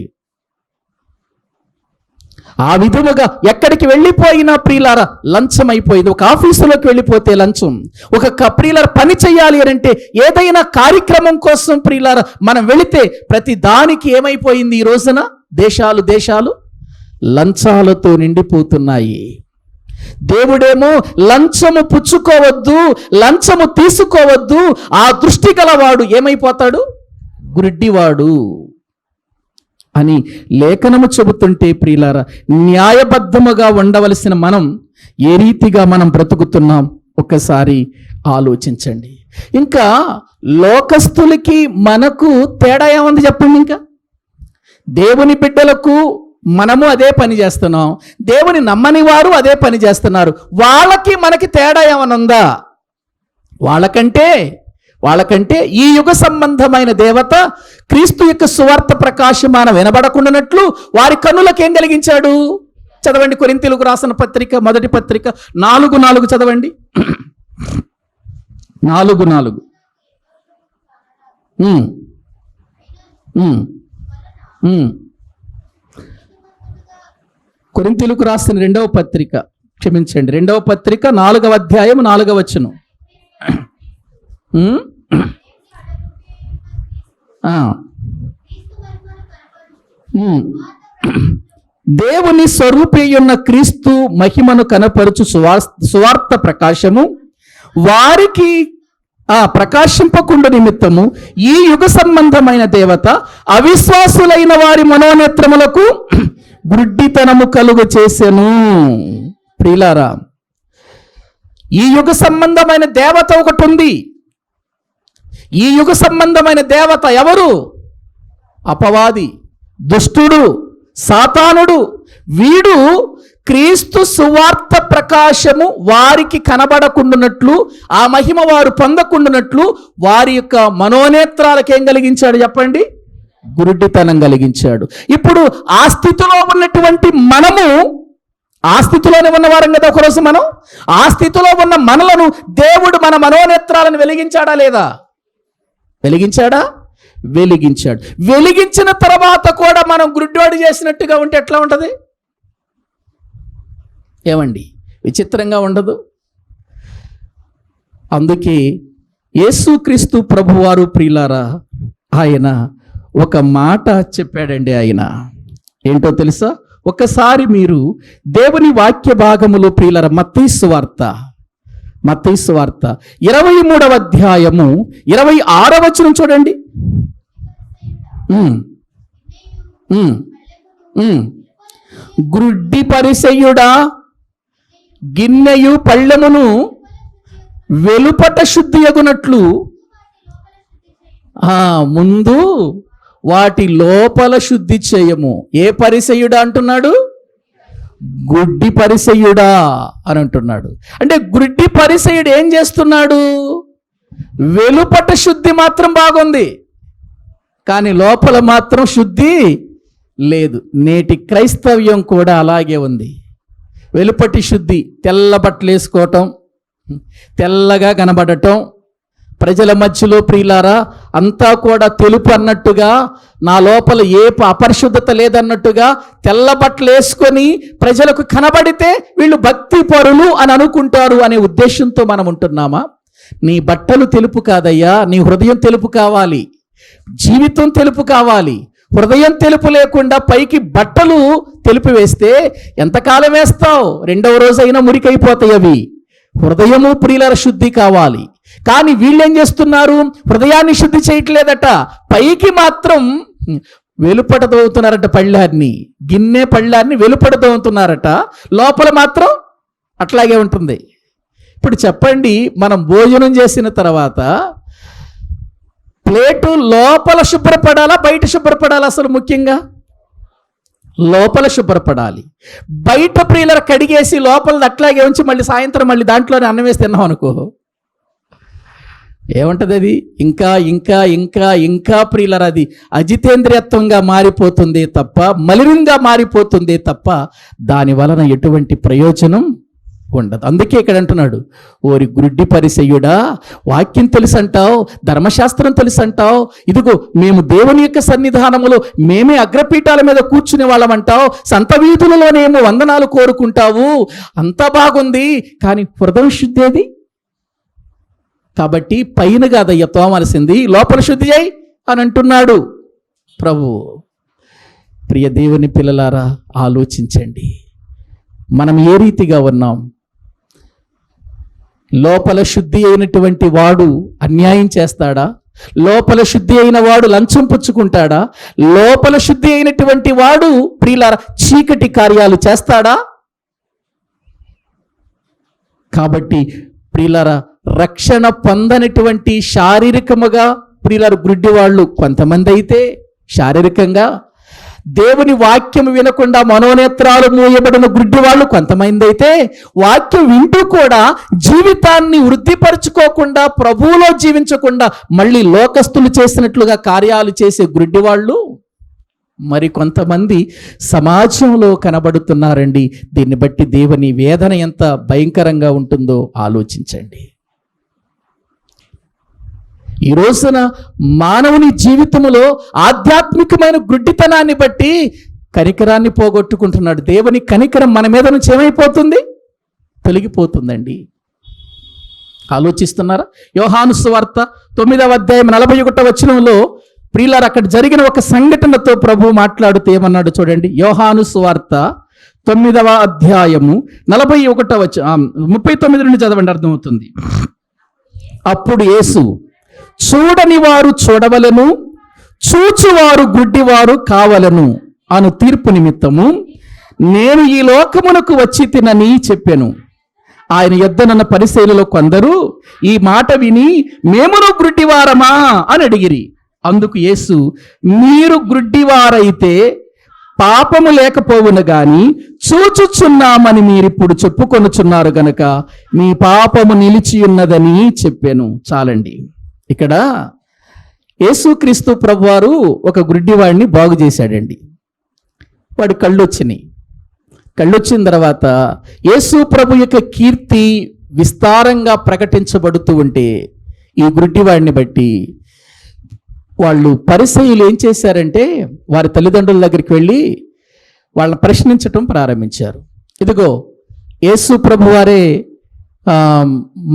ఆ విధముగా ఎక్కడికి వెళ్ళిపోయినా ప్రియులారా లంచం అయిపోయింది. ఒక ఆఫీసులోకి వెళ్ళిపోతే లంచం, ఒక ప్రియులారా పని చేయాలి అని అంటే, ఏదైనా కార్యక్రమం కోసం ప్రియులారా మనం వెళితే ప్రతి దానికి ఏమైపోయింది ఈ రోజున? దేశాలు లంచాలతో నిండిపోతున్నాయి. దేవుడేమో లంచము పుచ్చుకోవద్దు, లంచము తీసుకోవద్దు, ఆ దృష్టి గలవాడు ఏమైపోతాడు? గుడ్డివాడు అని లేఖనము చెబుతుంటే ప్రియులారా, న్యాయబద్ధముగా ఉండవలసిన మనం ఏ రీతిగా మనం బ్రతుకుతున్నాం ఒక్కసారి ఆలోచించండి. ఇంకా లోకస్తులకి మనకు తేడా ఏముంది చెప్పండి? ఇంకా దేవుని బిడ్డలకు మనము అదే పని చేస్తున్నాం, దేవుని నమ్మని వారు అదే పని చేస్తున్నారు. వాళ్ళకి మనకి తేడా ఏమైనా ఉందా? వాళ్ళకంటే ఈ యుగ సంబంధమైన దేవత క్రీస్తు యొక్క సువార్త ప్రకాశమాన వినబడకుండానట్లు వారి కన్నులకు ఏం కలిగించాడు? చదవండి, కొరింథీయులకు రాసిన పత్రిక, మొదటి పత్రిక 4:4 చదవండి. 4:4. కొరింథీయులకు రాసిన 2వ పత్రిక, క్షమించండి, 2వ పత్రిక 4వ అధ్యాయం 4వ వచనం. దేవుని స్వరూపియున్న క్రీస్తు మహిమను కనపరుచు సువార్త ప్రకాశము వారికి ప్రకాశింపకుండా నిమిత్తము ఈ యుగ సంబంధమైన దేవత అవిశ్వాసులైన వారి మనోనేత్రములకు గుడ్డితనము కలుగ చేసెను. ప్రియులారా, ఈ యుగ సంబంధమైన దేవత ఒకటి ఉంది. ఈ యుగ సంబంధమైన దేవత ఎవరు? అపవాది, దుష్టుడు, సాతానుడు. వీడు క్రీస్తు సువార్త ప్రకాశము వారికి కనబడకుండానట్లు, ఆ మహిమ వారు పొందకుండానట్లు వారి యొక్క మనోనేత్రాలకు ఏం కలిగించాడు చెప్పండి? గురుడితనం కలిగించాడు. ఇప్పుడు ఆ స్థితిలో ఉన్నటువంటి మనము, ఆ స్థితిలోనే ఉన్నవారం కదా ఒకరోజు మనం. ఆ స్థితిలో ఉన్న మనలను దేవుడు మన మనోనేత్రాలను వెలిగించాడా లేదా? వెలిగించాడా? వెలిగించాడు. వెలిగించిన తర్వాత కూడా మనం గుడ్డివాడు చేసినట్టుగా ఉంటే ఎట్లా ఉంటుంది? ఏమండి, విచిత్రంగా ఉండదు? అందుకే యేసుక్రీస్తు ప్రభువారు ప్రియులారా, ఆయన ఒక మాట చెప్పాడండి. ఆయన ఏంటో తెలుసా? ఒకసారి మీరు దేవుని వాక్య భాగములో ప్రియులారా, మత్తయి సువార్త 23వ అధ్యాయము 26వ వచనం చూడండి. గుడ్డి పరిసయ్యుడా, గిన్నెయు పళ్ళెమును వెలుపట శుద్ధి అగునట్లు ముందు వాటి లోపల శుద్ధి చేయము. ఏ పరిసయ్యుడా అంటున్నాడు? గుడ్డి పరిసయ్యుడా అని అంటున్నాడు. అంటే గుడ్డి పరిసయ్యుడు ఏం చేస్తున్నాడు? వెలుపట శుద్ధి మాత్రం బాగుంది, కానీ లోపల మాత్రం శుద్ధి లేదు. నేటి క్రైస్తవ్యం కూడా అలాగే ఉంది. వెలుపటి శుద్ధి, తెల్ల బట్టలు వేసుకోవటం, తెల్లగా కనబడటం, ప్రజల మధ్యలో ప్రియులారా అంతా కూడా తెలుపు అన్నట్టుగా, నా లోపల ఏ అపరిశుద్ధత లేదన్నట్టుగా తెల్ల బట్టలు వేసుకొని ప్రజలకు కనబడితే వీళ్ళు భక్తి పరులు అని అనుకుంటారు అనే ఉద్దేశంతో మనం ఉంటున్నామా? నీ బట్టలు తెలుపు కాదయ్యా, నీ హృదయం తెలుపు కావాలి, జీవితం తెలుపు కావాలి. హృదయం తెలుపు లేకుండా పైకి బట్టలు తెలుపు వేస్తే ఎంతకాలం వేస్తావు? 2వ రోజైనా మురికైపోతాయి అవి. హృదయము ప్రియుల శుద్ధి కావాలి. కానీ వీళ్ళేం చేస్తున్నారు? హృదయాన్ని శుద్ధి చేయట్లేదట, పైకి మాత్రం వెలుపట తోగుతున్నారట. పళ్ళాన్ని, గిన్నె పళ్ళాన్ని వెలుపట తోగుతున్నారట, లోపల మాత్రం అట్లాగే ఉంటుంది. ఇప్పుడు చెప్పండి, మనం భోజనం చేసిన తర్వాత ప్లేటు లోపల శుభ్రపడాలా, బయట శుభ్రపడాలా? అసలు ముఖ్యంగా లోపల శుభ్రపడాలి. బయట ప్రియుల కడిగేసి లోపల అట్లాగే ఉంచి మళ్ళీ సాయంత్రం మళ్ళీ దాంట్లోనే అన్నం వేసి తిన్నాం అనుకో, ఏమంటది అది? ఇంకా ఇంకా ఇంకా ఇంకా ప్రియులరా, అది అజితేంద్రియత్వంగా మారిపోతుంది తప్ప, మలినంగా మారిపోతుంది తప్ప, దాని వలన ఎటువంటి ప్రయోజనం ఉండదు. అందుకే ఇక్కడ అంటున్నాడు, ఓరి గుడ్డి పరిసయ్యుడా, వాక్యం తెలుసు అంటావు, ధర్మశాస్త్రం తెలుసు అంటావు, ఇదిగో మేము దేవుని యొక్క సన్నిధానములో మేమే అగ్రపీఠాల మీద కూర్చునే వాళ్ళం అంటావు, సంత వీధులలోనేమో వందనాలు కోరుకుంటావు, అంతా బాగుంది, కానీ హృదయ శుద్ధి ఏది? కాబట్టి పైన కాదయ్య తోమలసింది, లోపల శుద్ధి అయి అని అంటున్నాడు ప్రభు. ప్రియ దేవుని పిల్లలారా, ఆలోచించండి, మనం ఏ రీతిగా ఉన్నాం? లోపల శుద్ధి అయినటువంటి వాడు అన్యాయం చేస్తాడా? లోపల శుద్ధి అయిన వాడు లంచం పుచ్చుకుంటాడా? లోపల శుద్ధి అయినటువంటి వాడు ప్రియులారా చీకటి కార్యాలు చేస్తాడా? కాబట్టి ప్రియులారా, రక్షణ పొందనటువంటి శారీరకముగా ప్రియులారు గుడ్డి వాళ్ళు కొంతమంది అయితే, శారీరకంగా దేవుని వాక్యం వినకుండా మనోనేత్రాలు మూయబడిన గుడ్డి వాళ్ళు కొంతమంది అయితే, వాక్యం వింటూ కూడా జీవితాన్ని వృద్ధిపరచుకోకుండా, ప్రభువులో జీవించకుండా మళ్ళీ లోకస్తులు చేసినట్లుగా కార్యాలు చేసే గుడ్డి వాళ్ళు మరి కొంతమంది సమాజంలో కనబడుతున్నారండి. దీన్ని బట్టి దేవుని వేదన ఎంత భయంకరంగా ఉంటుందో ఆలోచించండి. ఈ రోజున మానవుని జీవితంలో ఆధ్యాత్మికమైన గుడ్డితనాన్ని బట్టి కనికరాన్ని పోగొట్టుకుంటున్నాడు. దేవుని కనికరం మన మీద నుంచి ఏమైపోతుంది? తొలగిపోతుందండి. ఆలోచిస్తున్నారా? యోహాను సువార్త 9వ అధ్యాయం 41వ వచనంలో ప్రియులారా, అక్కడ జరిగిన ఒక సంఘటనతో ప్రభు మాట్లాడుతూ ఏమన్నాడు చూడండి. యోహాను సువార్త 9వ అధ్యాయము 39 నుండి చదవండి, అర్థమవుతుంది. అప్పుడు యేసు, చూడని వారు చూడవలను, చూచువారు గుడ్డివారు కావలను అను తీర్పు నిమిత్తము నేను ఈ లోకమునకు వచ్చి తినని చెప్పాను. ఆయన యొద్దనున్న పరిసయ్యులలో కొందరు ఈ మాట విని, మేమును గుడ్డివారమా అని అడిగిరి. అందుకు యేసు, మీరు గుడ్డివారైతే పాపము లేకపోవును గాని చూచుచున్నామని మీరిప్పుడు చెప్పుకొనుచున్నారు గనక మీ పాపము నిలిచి ఉన్నదని చెప్పాను. చాలండి. ఇక్కడ యేసుక్రీస్తు ప్రభువారు ఒక గుడ్డివాడిని బాగు చేశాడండి. వాడి కళ్ళు వచ్చినాయి. కళ్ళు వచ్చిన తర్వాత యేసు ప్రభు యొక్క కీర్తి విస్తారంగా ప్రకటించబడుతూ ఉంటే ఈ గుడ్డివాడిని బట్టి వాళ్ళు పరిసయ్యులు ఏం చేశారంటే, వారి తల్లిదండ్రుల దగ్గరికి వెళ్ళి వాళ్ళని ప్రశ్నించటం ప్రారంభించారు. ఇదిగో యేసు ప్రభు వారే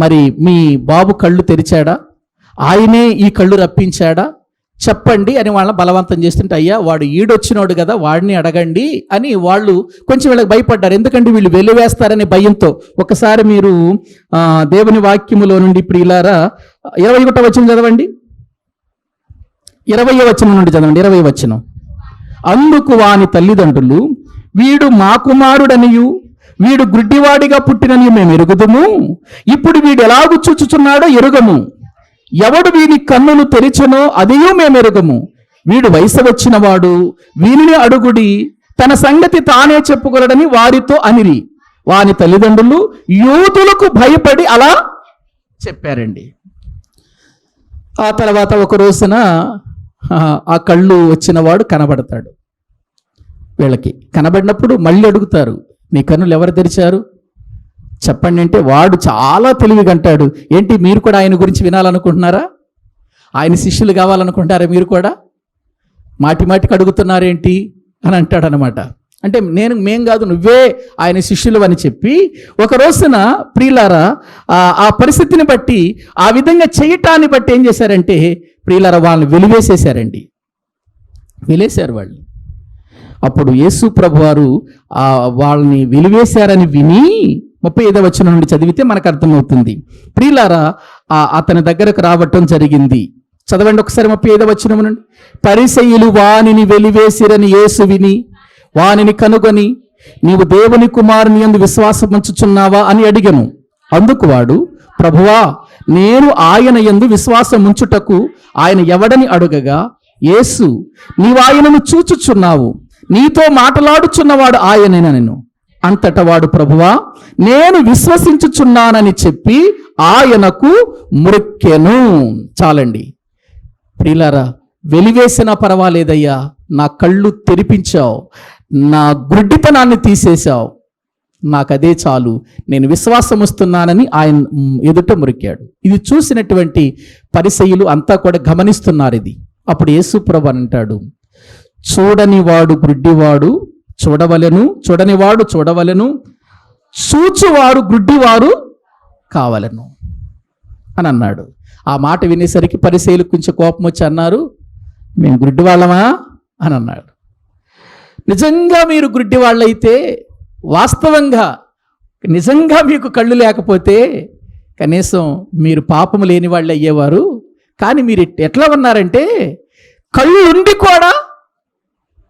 మరి మీ బాబు కళ్ళు తెరిచాడా? ఆయనే ఈ కళ్ళు రప్పించాడా? చెప్పండి అని వాళ్ళని బలవంతం చేస్తుంటే, అయ్యా వాడు ఈడొచ్చినోడు కదా, వాడిని అడగండి అని వాళ్ళు కొంచెం వీళ్ళకి భయపడ్డారు. ఎందుకంటే వీళ్ళు వెలివేస్తారనే భయంతో. ఒకసారి మీరు దేవుని వాక్యములో నుండి ప్రియులారా 21వ వచనం చదవండి, 20వ వచనం నుండి చదవండి. 20వ వచనం. అందుకు వాని తల్లిదండ్రులు, వీడు మా కుమారుడనియు వీడు గుడ్డివాడిగా పుట్టినని మేము ఎరుగుదుము, ఇప్పుడు వీడు ఎలాగు చూచుచున్నాడో ఎరుగము, ఎవడు వీని కన్నులు తెరిచెనో అదియూ మేము ఎరుగము, వీడు వయసు వచ్చిన వాడు, వీనిని అడుగుడి, తన సంగతి తానే చెప్పుకొనడని వారితో అనిరి. వాని తల్లిదండ్రులు యూదులకు భయపడి అలా చెప్పారండి. ఆ తర్వాత ఒక రోజున ఆ కళ్ళు వచ్చిన వాడు కనబడతాడు. వీళ్ళకి కనబడినప్పుడు మళ్ళీ అడుగుతారు, మీ కన్నులు ఎవరు తెరిచారు చెప్పండి అంటే, వాడు చాలా తెలివిగా అంటాడు, ఏంటి మీరు కూడా ఆయన గురించి వినాలనుకుంటున్నారా? ఆయన శిష్యులు కావాలనుకుంటారా? మీరు కూడా మాటి మాటికి అడుగుతున్నారేంటి అని అంటాడనమాట. అంటే మేం కాదు, నువ్వే ఆయన శిష్యులు అని చెప్పి ఒక రోజున ప్రియులారా ఆ పరిస్థితిని బట్టి, ఆ విధంగా చేయటాన్ని బట్టి ఏం చేశారంటే ప్రియులారా వాళ్ళని వెలివేసేశారండి. వెలివేశారు వాళ్ళు. అప్పుడు యేసు ప్రభువారు వాళ్ళని వెలివేశారని విని 35వ వచనం నుండి చదివితే మనకు అర్థమవుతుంది. ప్రియులారా అతని దగ్గరకు రావటం జరిగింది. చదవండి ఒకసారి 35వ వచనం నుండి. పరిసయ్యులు వానిని వెలివేసిరని యేసు విని వానిని కనుగొని, నీవు దేవుని కుమారుని యందు విశ్వాసం ఉంచుచున్నావా అని అడిగను. అందుకు వాడు, ప్రభువా, నేను ఆయన యందు విశ్వాసం ఉంచుటకు ఆయన ఎవడని అడుగగా, యేసు, నీవు ఆయనను చూచుచున్నావు, నీతో మాట్లాడుచున్నవాడు ఆయనేనెను. అంతట వాడు, ప్రభువా, నేను విశ్వసించుచున్నానని చెప్పి ఆయనకు మ్రొక్కెను. చాలండి ప్రియులారా, వెలివేసినా పర్వాలేదయ్యా, నా కళ్ళు తెరిపించావు, నా గుడ్డితనాన్ని తీసేశావు, నాకు అదే చాలు, నేను విశ్వాసం వస్తున్నానని ఆయన ఎదుట మ్రొక్కాడు. ఇది చూసినటువంటి పరిసయ్యులు అంతా కూడా గమనిస్తున్నారు ఇది. అప్పుడు యేసు ప్రభువు అంటాడు, చూడనివాడు గుడ్డివాడు చూడవలెను, చూడనివాడు చూడవలెను, చూచువారు గుడ్డివారు కావలను అని అన్నాడు. ఆ మాట వినేసరికి పరిసయ్యులకు కొంచెం కోపం వచ్చి అన్నారు, మేము గుడ్డివాళ్ళమా అని అన్నాడు. నిజంగా మీరు గుడ్డివాళ్ళైతే, వాస్తవంగా నిజంగా మీకు కళ్ళు లేకపోతే కనీసం మీరు పాపము లేని వాళ్ళు అయ్యేవారు. కానీ మీరు ఎట్లా ఉన్నారంటే కళ్ళు ఉండి కూడా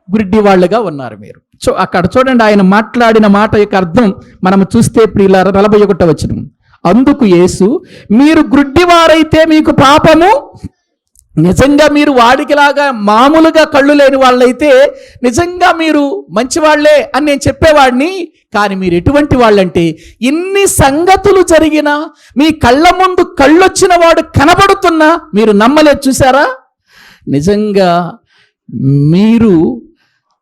గుడ్డివాళ్ళుగా ఉన్నారు మీరు. అక్కడ చూడండి, ఆయన మాట్లాడిన మాట యొక్క అర్థం మనం చూస్తే ప్రియులారా 41వ వచనం, అందుకు యేసు, మీరు గుడ్డివారైతే మీకు పాపము, నిజంగా మీరు వాడికిలాగా మామూలుగా కళ్ళు లేని వాళ్ళైతే నిజంగా మీరు మంచివాళ్లే అని నేను చెప్పేవాడిని. కానీ మీరు ఎటువంటి వాళ్ళంటే, ఇన్ని సంగతులు జరిగినా మీ కళ్ళ ముందు కళ్ళొచ్చిన వాడు కనబడుతున్నా మీరు నమ్మలేదు. చూసారా, నిజంగా మీరు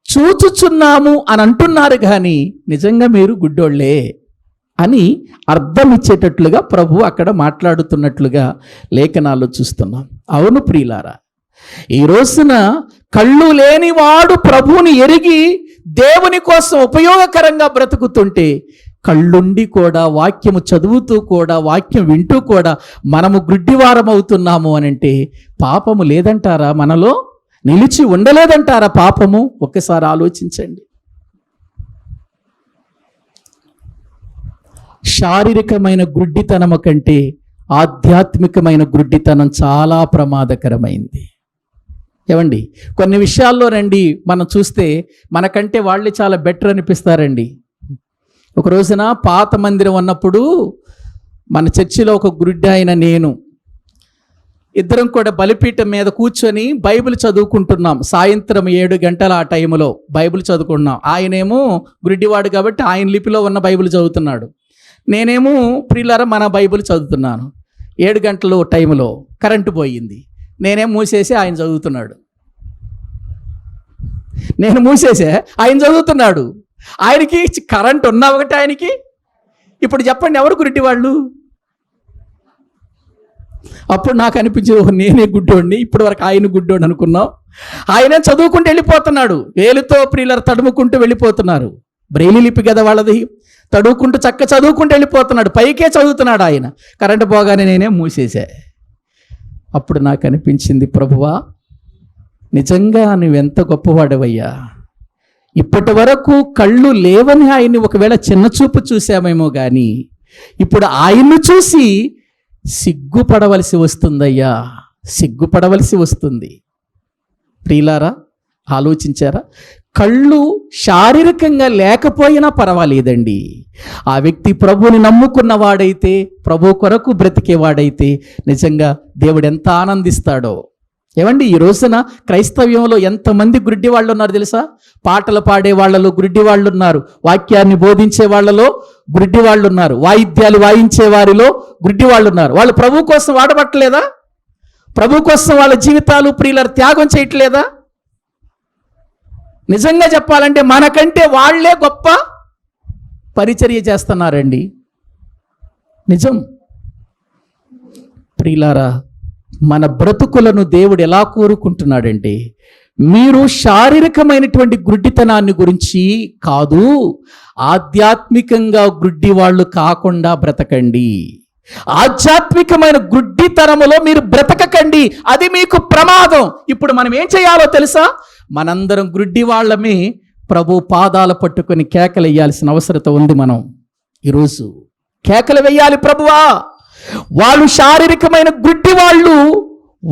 చూచుచున్నాము అని అంటున్నారు కానీ నిజంగా మీరు గుడ్డోళ్లే అని అర్థం ఇచ్చేటట్లుగా ప్రభు అక్కడ మాట్లాడుతున్నట్లుగా లేఖనాల్లో చూస్తున్నాం. అవును ప్రియులారా, ఈ రోజున కళ్ళు లేనివాడు ప్రభువుని ఎరిగి దేవుని కోసం ఉపయోగకరంగా బ్రతుకుతుంటే, కళ్ళుండి కూడా వాక్యము చదువుతూ కూడా వాక్యం వింటూ కూడా మనము గుడ్డివారం అవుతున్నాము అనంటే పాపము లేదంటారా? మనలో నిలిచి ఉండలేదంటారా పాపము? ఒక్కసారి ఆలోచించండి. శారీరకమైన గుడ్డితనము కంటే ఆధ్యాత్మికమైన గుడ్డితనం చాలా ప్రమాదకరమైంది. ఏమండి, కొన్ని విషయాల్లో రండి మనం చూస్తే మనకంటే వాళ్ళే చాలా బెటర్ అనిపిస్తారండి. ఒక రోజున పాత మందిరం ఉన్నప్పుడు మన చర్చిలో ఒక గుడ్డి ఆయన నేను ఇద్దరం కూడా బలిపీఠం మీద కూర్చొని బైబిల్ చదువుకుంటున్నాం. సాయంత్రం 7 గంటల ఆ టైంలో బైబిల్ చదువుకుంటున్నాం. ఆయనేమో గుడ్డివాడు కాబట్టి ఆయన లిపిలో ఉన్న బైబిల్ చదువుతున్నాడు, నేనేమో ప్రియులారా మన బైబిల్ చదువుతున్నాను. 7 గంటల టైంలో కరెంటు పోయింది, నేనేం మూసేసి ఆయన చదువుతున్నాడు, నేను మూసేసే ఆయన చదువుతున్నాడు. ఆయనకి కరెంట్ ఉన్నా ఒకటి ఆయనకి. ఇప్పుడు చెప్పండి, ఎవరు గుడ్డివాళ్ళు? అప్పుడు నాకు అనిపించింది, నేనే గుడ్డోడిని, ఇప్పటి వరకు ఆయన గుడ్డోడు అనుకున్నాం. ఆయనే చదువుకుంటూ వెళ్ళిపోతున్నాడు, వేలుతో ప్రియులారా తడుముకుంటూ వెళ్ళిపోతున్నారు. బ్రెయిలీ లిపి కదా వాళ్ళది, తడువుకుంటూ చక్క చదువుకుంటూ వెళ్ళిపోతున్నాడు, పైకే చదువుతున్నాడు ఆయన. కరెంటు పోగానే నేనే మూసేసా. అప్పుడు నాకు అనిపించింది, ప్రభువా, నిజంగా నువ్వెంత గొప్పవాడవయ్యా. ఇప్పటి వరకు కళ్ళు లేవని ఆయన్ని ఒకవేళ చిన్నచూపు చూసామేమో కానీ ఇప్పుడు ఆయన్ను చూసి సిగ్గుపడవలసి వస్తుందయ్యా, సిగ్గుపడవలసి వస్తుంది. ప్రియులారా, ఆలోచించారా? కళ్ళు శారీరకంగా లేకపోయినా పర్వాలేదండి, ఆ వ్యక్తి ప్రభువుని నమ్ముకున్నవాడైతే, ప్రభు కొరకు బ్రతికేవాడైతే నిజంగా దేవుడు ఎంత ఆనందిస్తాడో. ఏమండి, ఈ రోజున క్రైస్తవ్యంలో ఎంతమంది గుడ్డి వాళ్ళు ఉన్నారు తెలుసా? పాటలు పాడే వాళ్ళలో గుడ్డి వాళ్ళు ఉన్నారు, వాక్యాన్ని బోధించే వాళ్ళలో గుడ్డి వాళ్ళు ఉన్నారు, వాయిద్యాలు వాయించే వారిలో గుడ్డి వాళ్ళు ఉన్నారు. వాళ్ళు ప్రభు కోసం వాడబట్టలేదా? ప్రభు కోసం వాళ్ళ జీవితాలు ప్రియుల త్యాగం చేయట్లేదా? నిజంగా చెప్పాలంటే మనకంటే వాళ్ళే గొప్ప పరిచర్య చేస్తున్నారండి. నిజం ప్రియులారా, మన బ్రతుకులను దేవుడు ఎలా కోరుకుంటున్నాడంటే, మీరు శారీరకమైనటువంటి గుడ్డితనాన్ని గురించి కాదు, ఆధ్యాత్మికంగా గుడ్డి వాళ్ళు కాకుండా బ్రతకండి. ఆధ్యాత్మికమైన గుడ్డితనములో మీరు బ్రతకకండి, అది మీకు ప్రమాదం. ఇప్పుడు మనం ఏం చేయాలో తెలుసా? మనందరం గుడ్డి వాళ్ళమే ప్రభు పాదాలు పట్టుకొని కేకలు వేయాల్సిన అవసరత ఉంది. మనం ఈరోజు కేకలు వేయాలి, ప్రభువా. వాళ్ళు శారీరకమైన గుడ్డి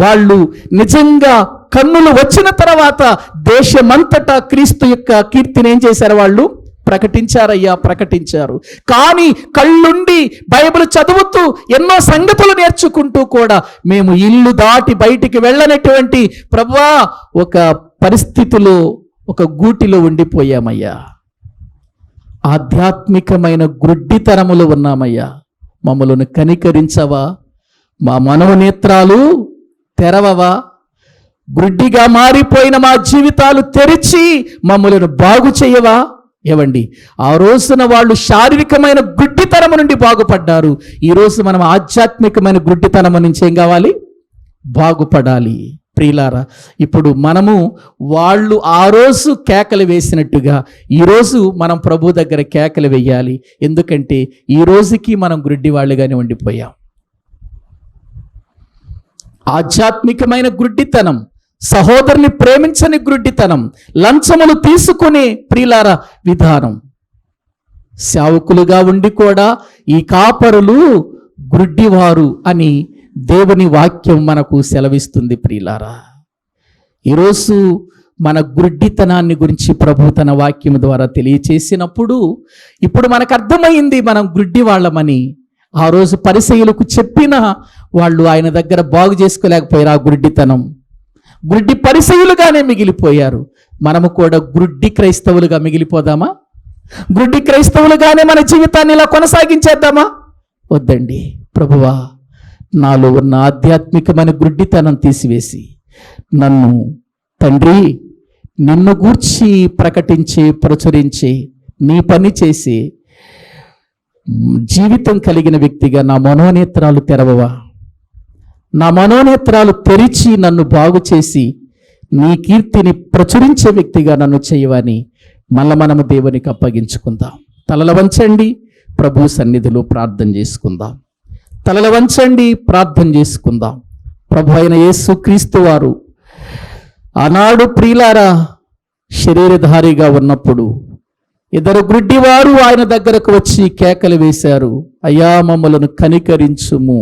వాళ్ళు నిజంగా కన్నులు వచ్చిన తర్వాత దేశమంతటా క్రీస్తు యొక్క కీర్తిని ఏం చేశారు? వాళ్ళు ప్రకటించారయ్యా, ప్రకటించారు. కానీ కళ్ళుండి బైబిల్ చదువుతూ ఎన్నో సంగతులు నేర్చుకుంటూ కూడా మేము ఇల్లు దాటి బయటికి వెళ్ళనటువంటి ప్రభువా ఒక పరిస్థితిలో, ఒక గూటిలో ఉండిపోయామయ్యా. ఆధ్యాత్మికమైన గుడ్డితనములు ఉన్నామయ్యా. మమ్మలను కనికరించవా? మా మనోనేత్రాలు తెరవవా? గుడ్డిగా మారిపోయిన మా జీవితాలు తెరిచి మమ్మలను బాగు చేయవా? ఏవండి, ఆ రోజున వాళ్ళు శారీరకమైన గుడ్డితనము నుండి బాగుపడ్డారు. ఈరోజు మనం ఆధ్యాత్మికమైన గుడ్డితనము నుంచి ఏం కావాలి? బాగుపడాలి. ప్రియులారా, ఇప్పుడు మనము వాళ్ళు ఆ రోజు కేకలు వేసినట్టుగా ఈరోజు మనం ప్రభు దగ్గర కేకలు వేయాలి. ఎందుకంటే ఈ రోజుకి మనం గుడ్డి వాళ్ళుగానే ఉండిపోయాం. ఆధ్యాత్మికమైన గుడ్డితనం, సహోదరుని ప్రేమించని గుడ్డితనం, లంచములు తీసుకునే ప్రియులారా విధానం. సేవకులుగా ఉండి కూడా ఈ కాపరులు గుడ్డివారు అని దేవుని వాక్యం మనకు సెలవిస్తుంది. ప్రియులారా, ఈరోజు మన గుడ్డితనాన్ని గురించి ప్రభు తన వాక్యం ద్వారా తెలియచేసినప్పుడు ఇప్పుడు మనకు అర్థమైంది మనం గుడ్డి వాళ్ళమని. ఆ రోజు పరిసయ్యులకు చెప్పినా వాళ్ళు ఆయన దగ్గర బాగు చేసుకోలేకపోయారు. ఆ గుడ్డితనం, గుడ్డి పరిసయ్యులుగానే మిగిలిపోయారు. మనము కూడా గుడ్డి క్రైస్తవులుగా మిగిలిపోదామా? గుడ్డి క్రైస్తవులుగానే మన జీవితాన్ని ఇలా కొనసాగించేద్దామా? వద్దండి. ప్రభువా, నాలో ఉన్న ఆధ్యాత్మికమైన గుడ్డితనం తీసివేసి నన్ను తండ్రి నిన్ను గూర్చి ప్రకటించే, ప్రచురించే, నీ పని చేసే జీవితం కలిగిన వ్యక్తిగా నా మనోనేత్రాలు తెరవవా? నా మనోనేత్రాలు తెరిచి నన్ను బాగు చేసి నీ కీర్తిని ప్రచురించే వ్యక్తిగా నన్ను చేయవని మనము దేవునికి అప్పగించుకుందాం. తలల వంచండి, ప్రభు సన్నిధిలో ప్రార్థన చేసుకుందాం. తలల వంచండి, ప్రార్థన చేసుకుందాం. ప్రభు అయిన యేసుక్రీస్తు వారు ఆనాడు ప్రియులారా శరీరధారిగా ఉన్నప్పుడు ఇద్దరు గుడ్డివారు ఆయన దగ్గరకు వచ్చి కేకలు వేశారు, అయ్యా మమ్మలను కనికరించుము,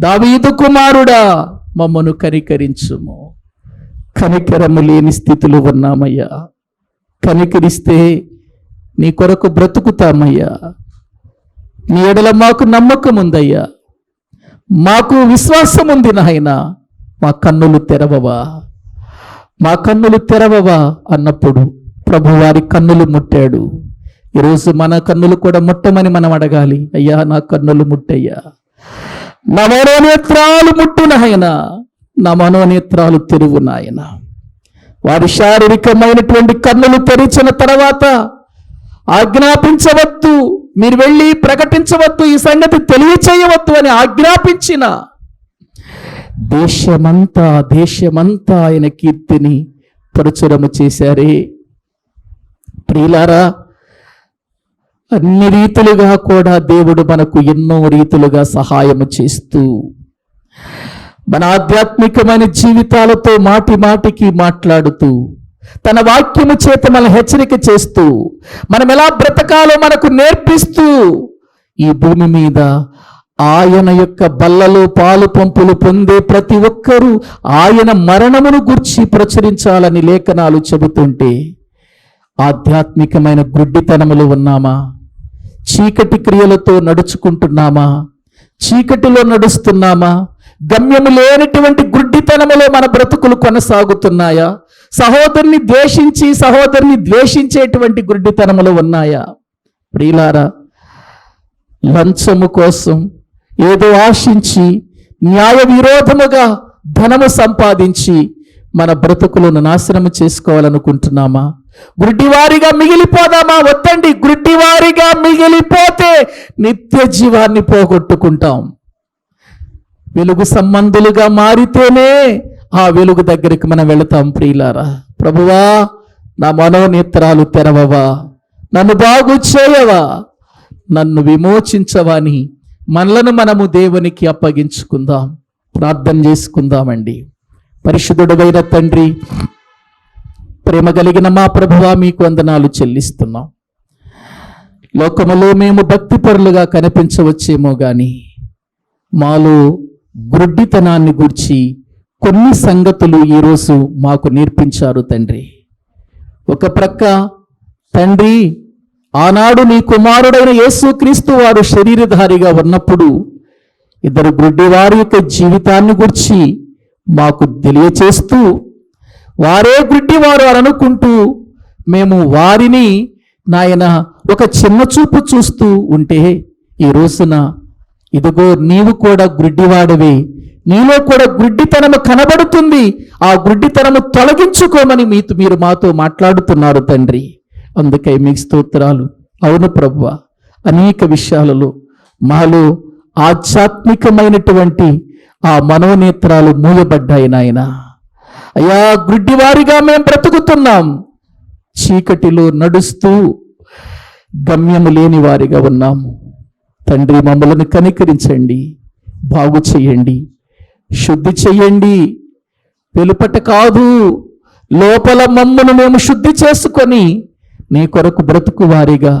దావీదు కుమారుడా మమ్మను కనికరించుము. కనికరము లేని స్థితిలో ఉన్నామయ్యా. కనికరిస్తే నీ కొరకు బ్రతుకుతామయ్యా. నీ ఎడల మాకు నమ్మకం ఉందయ్యా, మాకు విశ్వాసం ఉంది నాయన. మా కన్నులు తెరవవా, మా కన్నులు తెరవవా అన్నప్పుడు ప్రభు వారి కన్నులు ముట్టాడు. ఈరోజు మన కన్నులు కూడా ముట్టమని మనం అడగాలి. అయ్యా నా కన్నులు ముట్టయ్యా, నా మనోనేత్రాలు ముట్టు నాయన, నా మనోనేత్రాలు తెరువు నాయన. వారి శారీరకమైనటువంటి కన్నులు తెరిచిన తర్వాత ఆజ్ఞాపించవద్దు, మీరు వెళ్ళి ప్రకటించవద్దు, ఈ సంగతి తెలియచేయవద్దు అని ఆజ్ఞాపించిన దేశమంతా ఆయన కీర్తిని ప్రచురము చేశారే. ప్రియులారా, అన్ని రీతులుగా కూడా దేవుడు మనకు ఎన్నో రీతులుగా సహాయము చేస్తూ మన ఆధ్యాత్మికమైన జీవితాలతో మాటి మాటికి మాట్లాడుతూ తన వాక్యము చేత మన హెచ్చరిక చేస్తూ మనం ఎలా బ్రతకాలో మనకు నేర్పిస్తూ ఈ భూమి మీద ఆయన యొక్క బల్లలో పాలు పంపులు పొందే ప్రతి ఒక్కరూ ఆయన మరణమును గూర్చి ప్రచురించాలని లేఖనాలు చెబుతుంటే ఆధ్యాత్మికమైన గుడ్డితనములు ఉన్నామా? చీకటి క్రియలతో నడుచుకుంటున్నామా? చీకటిలో నడుస్తున్నామా? గమ్యము లేనటువంటి గుడ్డితనములో మన బ్రతుకులు కొనసాగుతున్నాయా? సహోదరుని ద్వేషించి సహోదరుని ద్వేషించేటువంటి గుడ్డితనములు ఉన్నాయా? ప్రియులారా, లంచము కోసం ఏదో ఆశించి న్యాయ విరోధముగా ధనము సంపాదించి మన బ్రతుకులను నాశనము చేసుకోవాలనుకుంటున్నామా? గుడ్డివారిగా మిగిలిపోదామా? వద్దండి. గుడ్డివారిగా మిగిలిపోతే నిత్య జీవాన్ని పోగొట్టుకుంటాం. వెలుగు సంబంధులుగా మారితేనే ఆ వెలుగు దగ్గరికి మనం వెళతాం. ప్రియులారా, ప్రభువా నా మనోనేత్రాలు తెరవవా, నన్ను బాగు చేయవా, నన్ను విమోచించవని మనలను మనము దేవునికి అప్పగించుకుందాం. ప్రార్థన చేసుకుందామండి. పరిశుద్ధుడైన తండ్రి, ప్రేమ కలిగిన మా ప్రభువా, మీకు వందనాలు చెల్లిస్తున్నాం. లోకములో మేము భక్తిపరులుగా కనిపించవచ్చేమో కానీ మాలో గుడ్డితనాన్ని గూర్చి కొన్ని సంగతులు ఈరోజు మాకు నేర్పించారు తండ్రి. ఒక ప్రక్క తండ్రి, ఆనాడు నీ కుమారుడైన యేసుక్రీస్తు వారు శరీరధారిగా ఉన్నప్పుడు ఇద్దరు గుడ్డివారి యొక్క జీవితాన్ని గురించి మాకు తెలియచేస్తూ వారే గుడ్డివారు అని అనుకుంటూ మేము వారిని నాయన ఒక చిన్న చూపు చూస్తూ ఉంటే ఈ రోజున ఇదిగో నీవు కూడా గుడ్డివాడివి, నీలో కూడా గుడ్డితనము కనబడుతుంది, ఆ గుడ్డితనము తొలగించుకోమని మీరు మాతో మాట్లాడుతున్నారు తండ్రి. అందుకై మీకు స్తోత్రాలు. అవును ప్రభువా, అనేక విషయాలలో మాలో ఆధ్యాత్మికమైనటువంటి ఆ మనోనేత్రాలు మూయబడ్డాయి నాయన. అయ్యా, గుడ్డివారిగా మేము బ్రతుకుతున్నాం, చీకటిలో నడుస్తూ గమ్యము లేని వారిగా ఉన్నాము తండ్రి. మమ్మల్ని కనికరించండి, బాగు చేయండి, శుద్ధి చెయ్యండి. వెలుపట కాదు, లోపల మమ్మను మేము శుద్ధి చేసుకొని నీ కొరకు బ్రతుకు వారిగా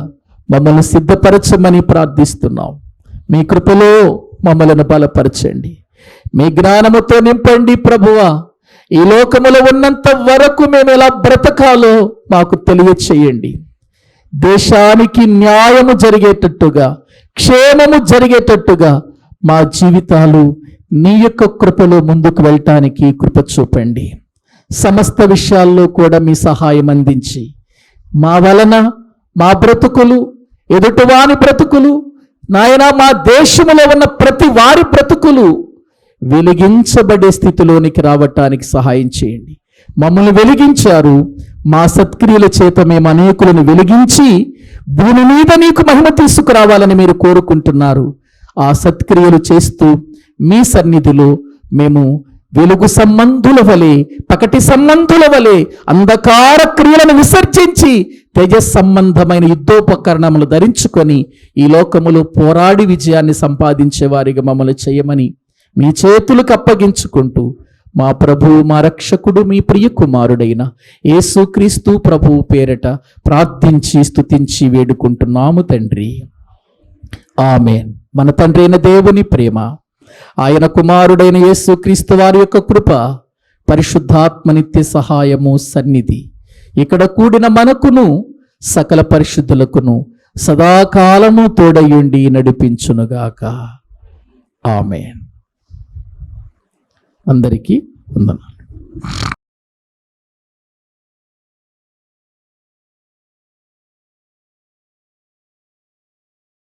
మమ్మల్ని సిద్ధపరచమని ప్రార్థిస్తున్నాం. మీ కృపలో మమ్మల్ని బలపరచండి, మీ జ్ఞానముతో నింపండి ప్రభువా. ఈ లోకములో ఉన్నంత వరకు మేము ఎలా బ్రతకాలో మాకు తెలియచేయండి. దేశానికి న్యాయము జరిగేటట్టుగా, క్షేమము జరిగేటట్టుగా మా జీవితాలు నీ యొక్క కృపలో ముందుకు వెళ్ళటానికి కృప చూపండి. సమస్త విషయాల్లో కూడా మీ సహాయం అందించి మా వలన మా బ్రతుకులు, ఎదుటివాని బ్రతుకులు, నాయన మా దేశంలో ఉన్న ప్రతి వారి బ్రతుకులు వెలిగించబడే స్థితిలోనికి రావటానికి సహాయం చేయండి. మమ్మల్ని వెలిగించారు, మా సత్క్రియల చేత మేము అనేకులను వెలిగించి భూమి మీద నీకు మహిమ తీసుకురావాలని మీరు కోరుకుంటున్నారు. ఆ సత్క్రియలు చేస్తూ మీ సన్నిధిలో మేము వెలుగు సంబంధుల వలె, పకటి సంబంధుల వలె అంధకార క్రియలను విసర్జించి తేజ సంబంధమైన యుద్ధోపకరణములు ధరించుకొని ఈ లోకములో పోరాడి విజయాన్ని సంపాదించే వారిగా మమ్మల్ని చేయమని మీ చేతులకు అప్పగించుకుంటూ మా ప్రభువు, మా రక్షకుడు, మీ ప్రియ కుమారుడైన యేసుక్రీస్తు ప్రభువు పేరట ప్రార్థించి స్తుతించి వేడుకుంటున్నాము తండ్రి. ఆమేన్. మన తండ్రి అయిన దేవుని ప్రేమ, ఆయన కుమారుడైన యేసుక్రీస్తు వారి యొక్క కృప, పరిశుద్ధాత్మ నిత్య సహాయము, సన్నిధి ఇక్కడ కూడిన మనకును సకల పరిశుద్ధులకును సదాకాలము తోడయుండి నడిపించునుగాక. ఆమేన్. అందరికీ వందనాలు.